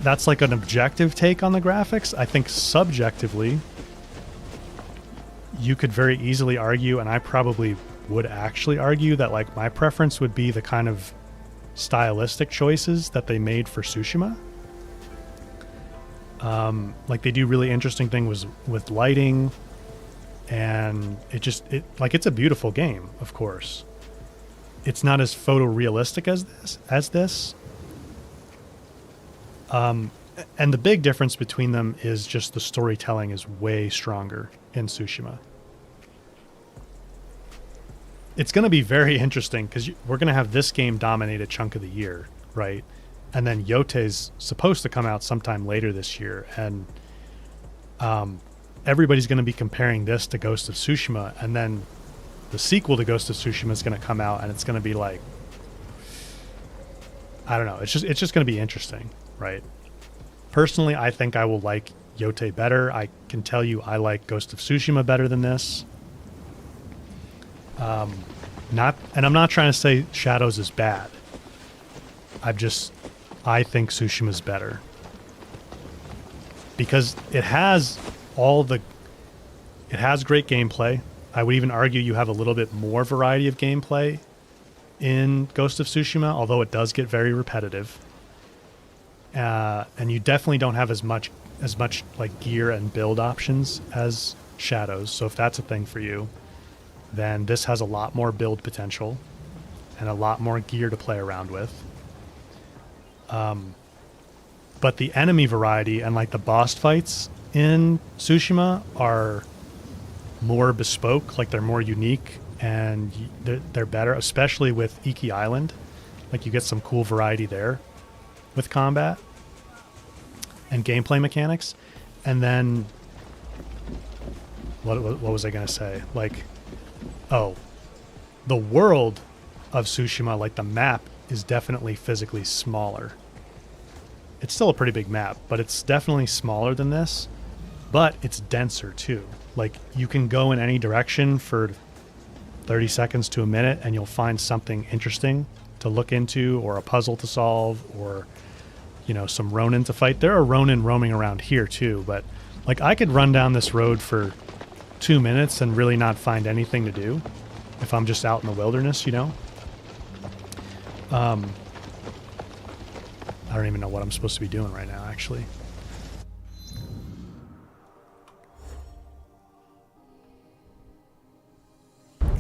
that's like an objective take on the graphics. I think subjectively, you could very easily argue, and I probably would actually argue, that like my preference would be the kind of stylistic choices that they made for Tsushima. Like, they do really interesting things with lighting, and it's a beautiful game, of course. It's not as photorealistic as this. And the big difference between them is just the storytelling is way stronger in Tsushima. It's going to be very interesting because we're going to have this game dominate a chunk of the year, right? And then Yote's supposed to come out sometime later this year, and everybody's going to be comparing this to Ghost of Tsushima, and then the sequel to Ghost of Tsushima is going to come out, and it's going to be like, I don't know. It's just going to be interesting, right? Personally, I think I will like Yote better. I can tell you I like Ghost of Tsushima better than this. And I'm not trying to say Shadows is bad. I think Tsushima's better because it has great gameplay. I would even argue you have a little bit more variety of gameplay in Ghost of Tsushima, although it does get very repetitive. And you definitely don't have as much like gear and build options as Shadows. So if that's a thing for you, then this has a lot more build potential and a lot more gear to play around with. But the enemy variety and like the boss fights in Tsushima are more bespoke, like they're more unique, and they're better, especially with Iki Island. Like, you get some cool variety there with combat and gameplay mechanics. And then what was I going to say? Like, the world of Tsushima, like the map, is definitely physically smaller. It's still a pretty big map, but it's definitely smaller than this, but it's denser too. Like, you can go in any direction for 30 seconds to a minute and you'll find something interesting to look into, or a puzzle to solve, or you know, some Ronin to fight. There are Ronin roaming around here too, but like I could run down this road for 2 minutes and really not find anything to do if I'm just out in the wilderness, you know? I don't even know what I'm supposed to be doing right now, actually.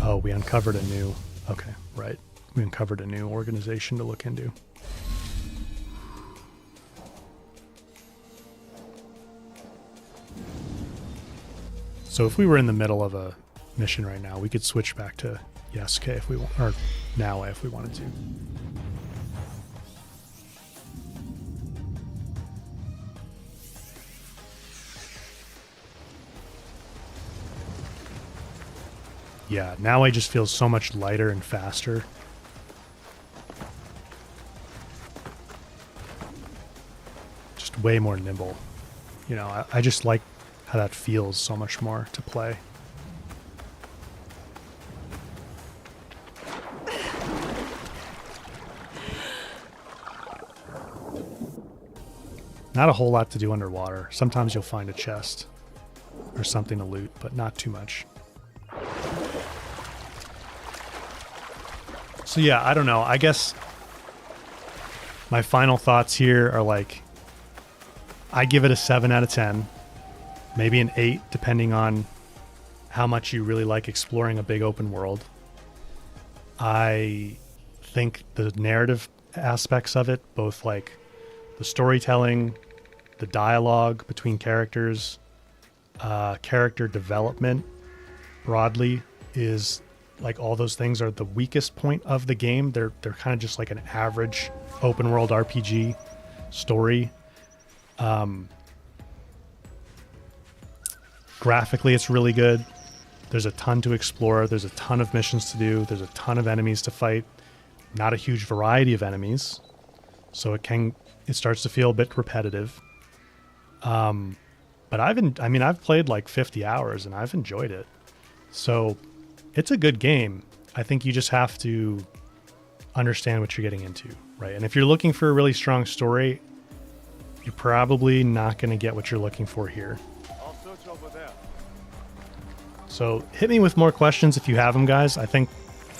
Oh, we uncovered a new... Okay, right. We uncovered a new organization to look into. So if we were in the middle of a mission right now, we could switch back to Yasuke if we want, or Naue if we wanted to. Yeah, Naue just feels so much lighter and faster. Just way more nimble. You know, I just like how that feels so much more to play. Not a whole lot to do underwater. Sometimes you'll find a chest or something to loot, but not too much. So yeah, I don't know. I guess my final thoughts here are like, I give it a 7 out of 10. Maybe an 8, depending on how much you really like exploring a big open world. I think the narrative aspects of it, both like the storytelling, the dialogue between characters, character development broadly is like all those things are the weakest point of the game. They're kind of just like an average open world RPG story. Graphically, it's really good. There's a ton to explore. There's a ton of missions to do. There's a ton of enemies to fight. Not a huge variety of enemies, so it starts to feel a bit repetitive. But I've played like 50 hours and I've enjoyed it. So it's a good game. I think you just have to understand what you're getting into, right? And if you're looking for a really strong story, you're probably not going to get what you're looking for here. I'll search over there. So hit me with more questions if you have them, guys. I think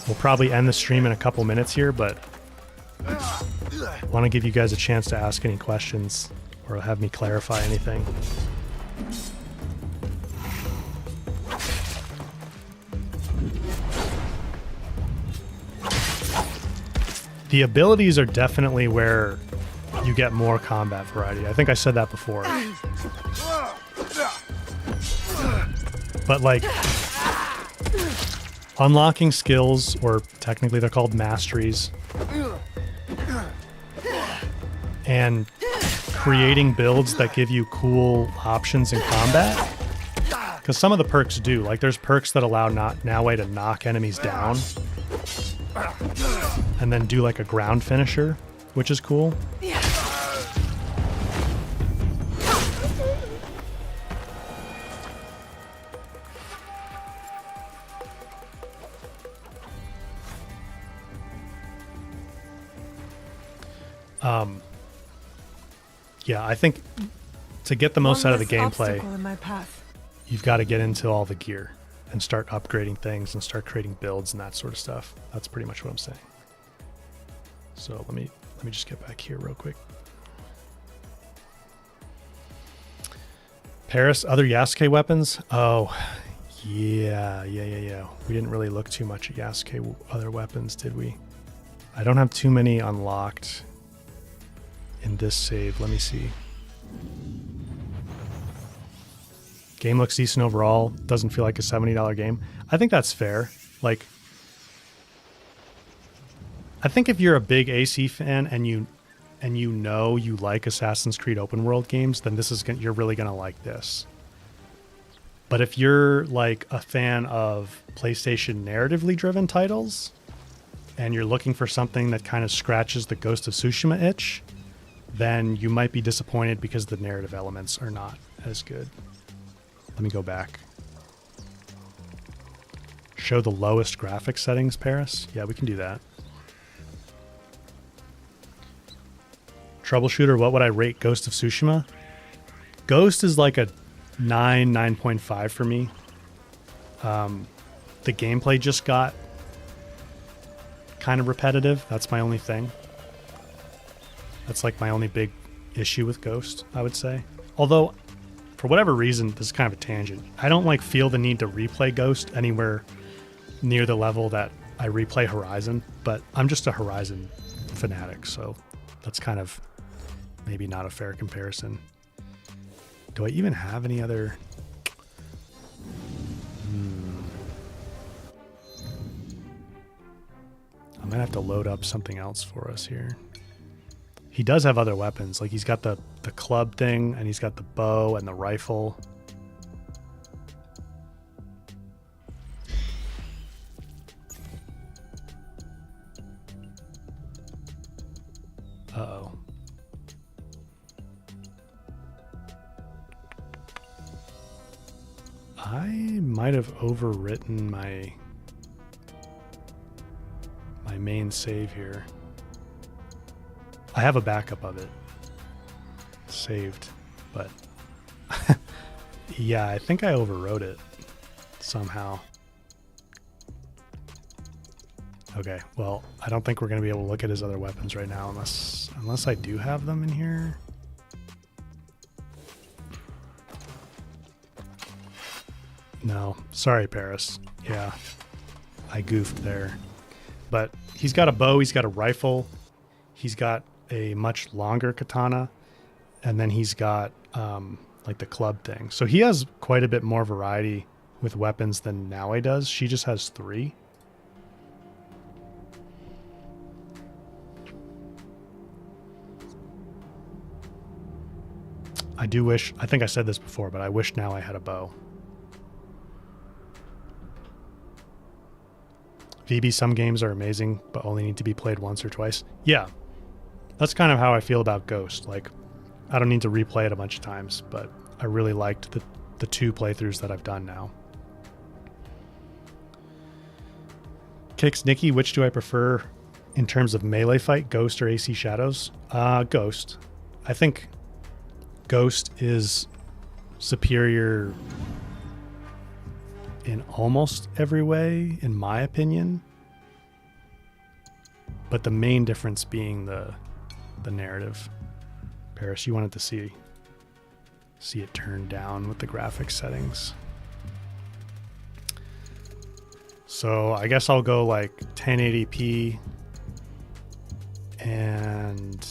we'll probably end the stream in a couple minutes here, but I want to give you guys a chance to ask any questions or have me clarify anything. The abilities are definitely where you get more combat variety. I think I said that before. But like unlocking skills, or technically they're called masteries, and creating builds that give you cool options in combat. Because some of the perks do. Like there's perks that allow Naue to knock enemies down and then do like a ground finisher, which is cool. Yeah, I think to get the most out of the gameplay, in my path. you've got to get into all the gear and start upgrading things and start creating builds and that sort of stuff. That's pretty much what I'm saying. So let me just get back here real quick. Paris, other Yasuke weapons? Oh, yeah. We didn't really look too much at Yasuke other weapons, did we? I don't have too many unlocked in this save. Let me see. Game looks decent overall. Doesn't feel like a $70 game. I think that's fair. Like, I think if you're a big AC fan and you know you like Assassin's Creed open world games, then you're really gonna like this. But if you're like a fan of PlayStation narratively driven titles and you're looking for something that kind of scratches the Ghost of Tsushima itch, then you might be disappointed because the narrative elements are not as good. Let me go back. Show the lowest graphics settings, Paris? Yeah, we can do that. troubleshooter, what would I rate Ghost of Tsushima? Ghost is like a 9.5 for me. The gameplay just got kind of repetitive. That's my only thing. That's like my only big issue with Ghost, I would say. Although, for whatever reason, this is kind of a tangent. I don't like feel the need to replay Ghost anywhere near the level that I replay Horizon, but I'm just a Horizon fanatic, so that's kind of maybe not a fair comparison. Do I even have any other... I might have to load up something else for us here. He does have other weapons. Like he's got the club thing, and he's got the bow and the rifle. Uh-oh. I might have overwritten my main save here. I have a backup of it saved, but yeah, I think I overwrote it somehow. Okay, well, I don't think we're going to be able to look at his other weapons right now unless I do have them in here. No, sorry, Paris. Yeah, I goofed there. But he's got a bow, he's got a rifle, he's got a much longer katana, and then he's got like the club thing. So he has quite a bit more variety with weapons than Naue does. She just has 3. I do wish, I think I said this before, but I wish now I had a bow. VB, some games are amazing, but only need to be played once or twice. Yeah, that's kind of how I feel about Ghost. Like, I don't need to replay it a bunch of times, but I really liked the 2 playthroughs that I've done now. Kicks Nikki, which do I prefer in terms of melee fight, Ghost or AC Shadows? Ghost. I think Ghost is superior in almost every way, in my opinion. But the main difference being the narrative. Paris, you wanted to see it turned down with the graphics settings. So I guess I'll go like 1080p and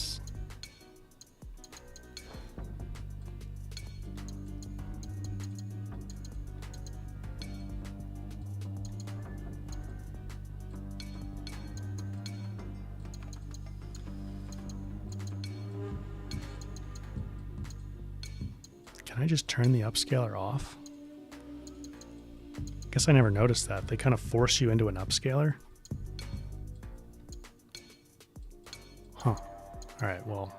can I just turn the upscaler off? Guess I never noticed that. They kind of force you into an upscaler. Huh. All right, well.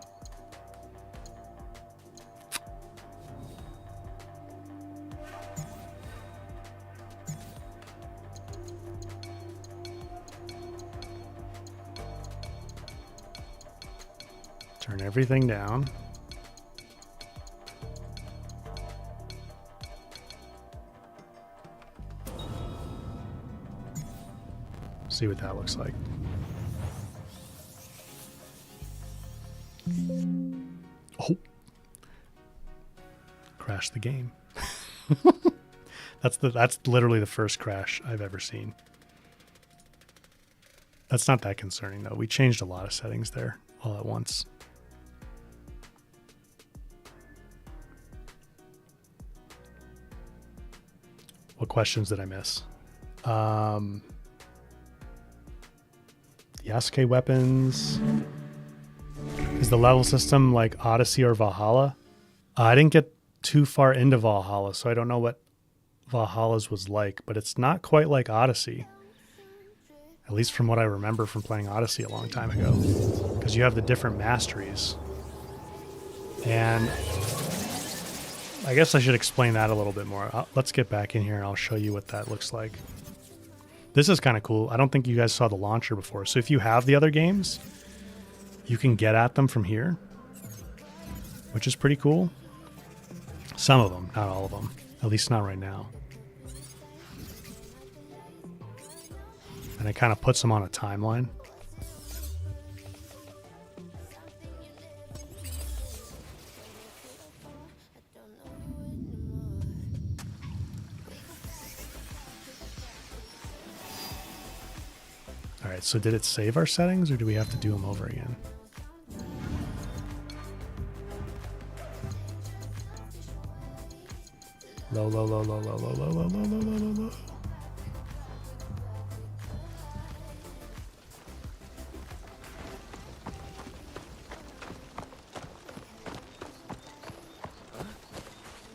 Turn everything down. See what that looks like. Oh, crashed the game. That's literally the first crash I've ever seen. That's not that concerning though. We changed a lot of settings there all at once. What questions did I miss? Yasuke weapons. Is the level system like Odyssey or Valhalla? I didn't get too far into Valhalla, so I don't know what Valhalla's was like, but it's not quite like Odyssey. At least from what I remember from playing Odyssey a long time ago. Because you have the different masteries. And I guess I should explain that a little bit more. Let's get back in here and I'll show you what that looks like. This is kind of cool. I don't think you guys saw the launcher before. So if you have the other games, you can get at them from here. which is pretty cool. Some of them, not all of them. At least not right now. And it kind of puts them on a timeline. All right, so did it save our settings or do we have to do them over again? Low, low, low, low, low, low, low, low, low, low, low, low, low.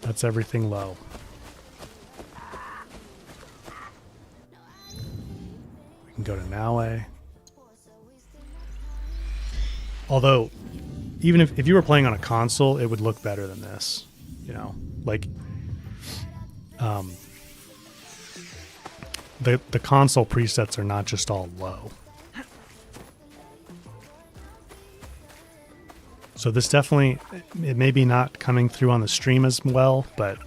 That's everything low. We can go to Naue. Although, even if you were playing on a console, it would look better than this. You know, like the console presets are not just all low. So this definitely, it may be not coming through on the stream as well, but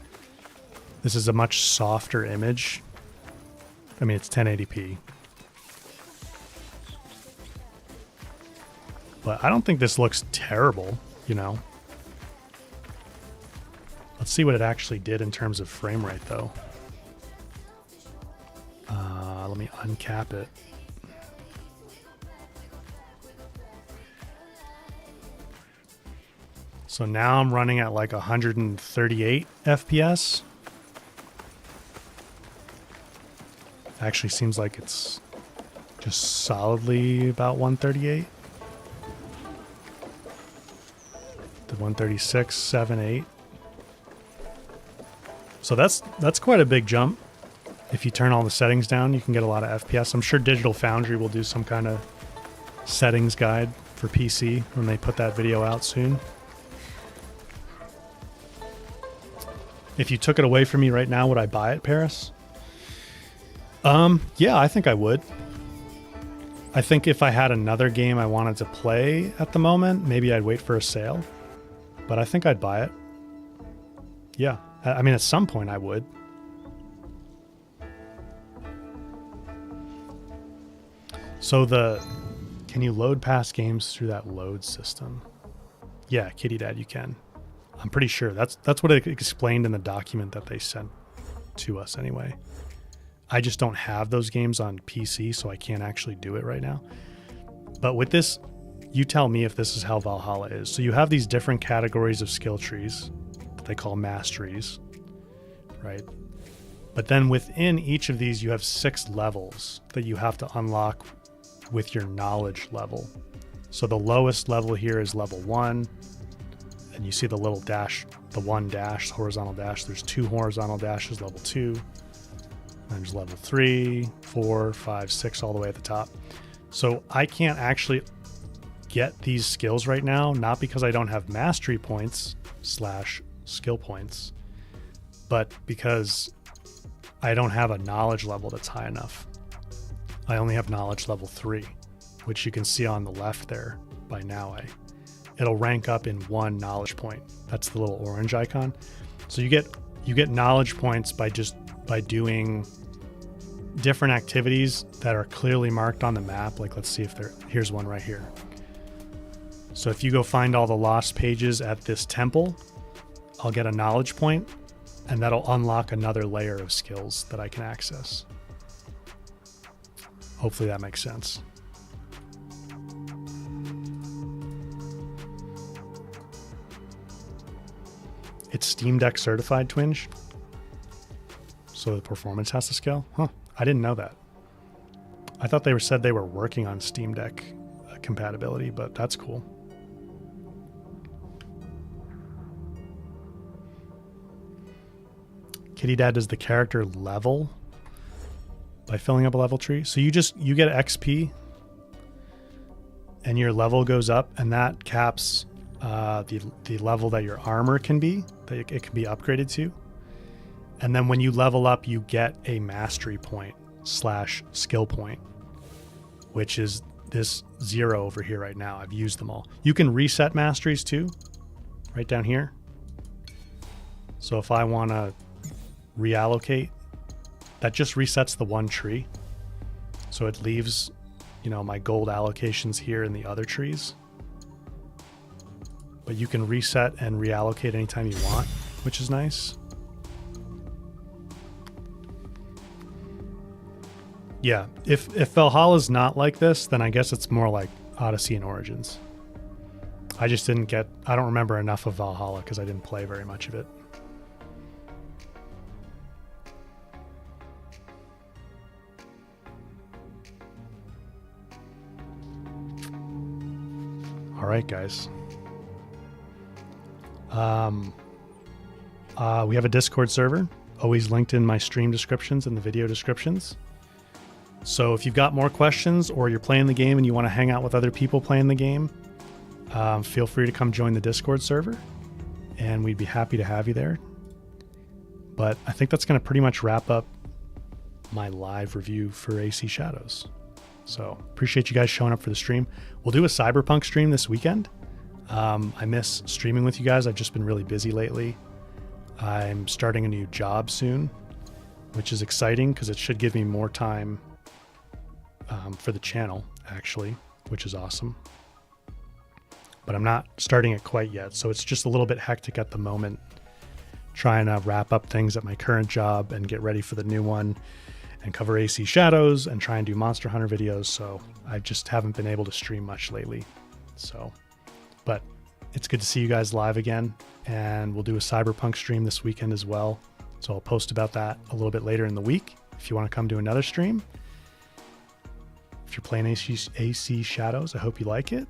this is a much softer image. I mean, it's 1080p. But I don't think this looks terrible, you know. Let's see what it actually did in terms of frame rate, though. Let me uncap it. So now I'm running at like 138 FPS. Actually seems like it's just solidly about 138. The 136, 7, 8. So that's quite a big jump. If you turn all the settings down, you can get a lot of FPS. I'm sure Digital Foundry will do some kind of settings guide for PC when they put that video out soon. If you took it away from me right now, would I buy it, Paris? Yeah, I think I would. I think if I had another game I wanted to play at the moment, maybe I'd wait for a sale. But I think I'd buy it. Yeah. I mean, at some point I would. So can you load past games through that load system? Yeah, Kitty Dad, you can. I'm pretty sure that's what it explained in the document that they sent to us anyway. I just don't have those games on PC, so I can't actually do it right now. But with this, you tell me if this is how Valhalla is. So you have these different categories of skill trees that they call masteries, right? But then within each of these, you have 6 levels that you have to unlock with your knowledge level. So the lowest level here is level 1. And you see the little dash, the 1 dash, horizontal dash. There's 2 horizontal dashes, level 2. And there's level 3, 4, 5, 6, all the way at the top. So I can't actually get these skills right now, not because I don't have mastery points / skill points, but because I don't have a knowledge level that's high enough. I only have knowledge level 3, which you can see on the left there by Naue. It'll rank up in 1 knowledge point. That's the little orange icon. So you get knowledge points by doing different activities that are clearly marked on the map. Like, let's see if here's one right here. So if you go find all the lost pages at this temple, I'll get a knowledge point, and that'll unlock another layer of skills that I can access. Hopefully that makes sense. It's Steam Deck certified, Twinge. So the performance has to scale? Huh, I didn't know that. I thought they said they were working on Steam Deck compatibility, but that's cool. Kitty Dad does the character level by filling up a level tree. So you get XP and your level goes up, and that caps the level that your armor can be, that it can be upgraded to. And then when you level up, you get a mastery point / skill point, which is this 0 over here right now. I've used them all. You can reset masteries too. right down here. So if I want to reallocate, that just resets the one tree. So it leaves, you know, my gold allocations here in the other trees. But you can reset and reallocate anytime you want, which is nice. Yeah, if Valhalla's not like this, then I guess it's more like Odyssey and Origins. I just didn't get, I don't remember enough of Valhalla because I didn't play very much of it. All right, guys. We have a Discord server, always linked in my stream descriptions and the video descriptions. So if you've got more questions or you're playing the game and you want to hang out with other people playing the game, feel free to come join the Discord server and we'd be happy to have you there. But I think that's going to pretty much wrap up my live review for AC Shadows. So appreciate you guys showing up for the stream. We'll do a Cyberpunk stream this weekend. I miss streaming with you guys. I've just been really busy lately. I'm starting a new job soon, which is exciting because it should give me more time for the channel, actually, which is awesome. But I'm not starting it quite yet, so it's just a little bit hectic at the moment, trying to wrap up things at my current job and get ready for the new one and cover AC Shadows and try and do Monster Hunter videos, so I just haven't been able to stream much lately. So, but it's good to see you guys live again, and we'll do a Cyberpunk stream this weekend as well. So I'll post about that a little bit later in the week if you want to come to another stream. If you're playing AC Shadows, I hope you like it.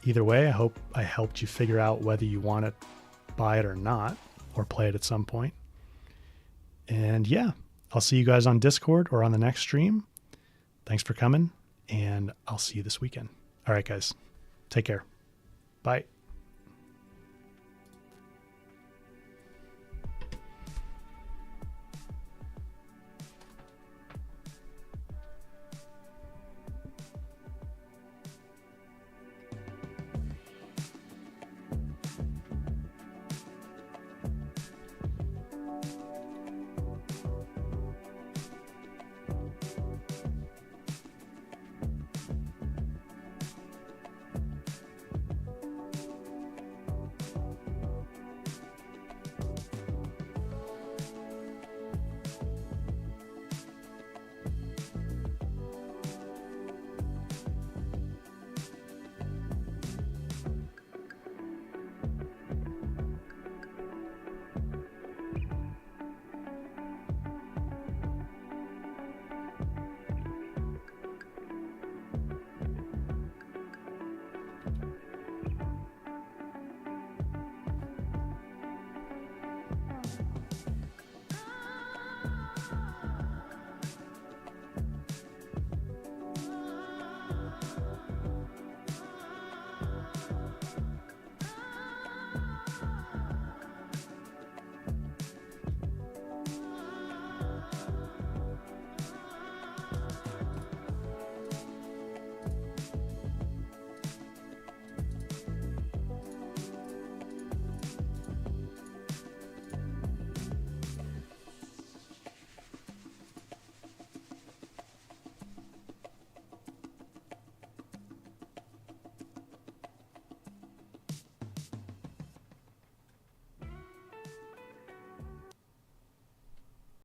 Either way, I hope I helped you figure out whether you want to buy it or not, or play it at some point. And yeah, I'll see you guys on Discord or on the next stream. Thanks for coming, and I'll see you this weekend. All right, guys. Take care. Bye.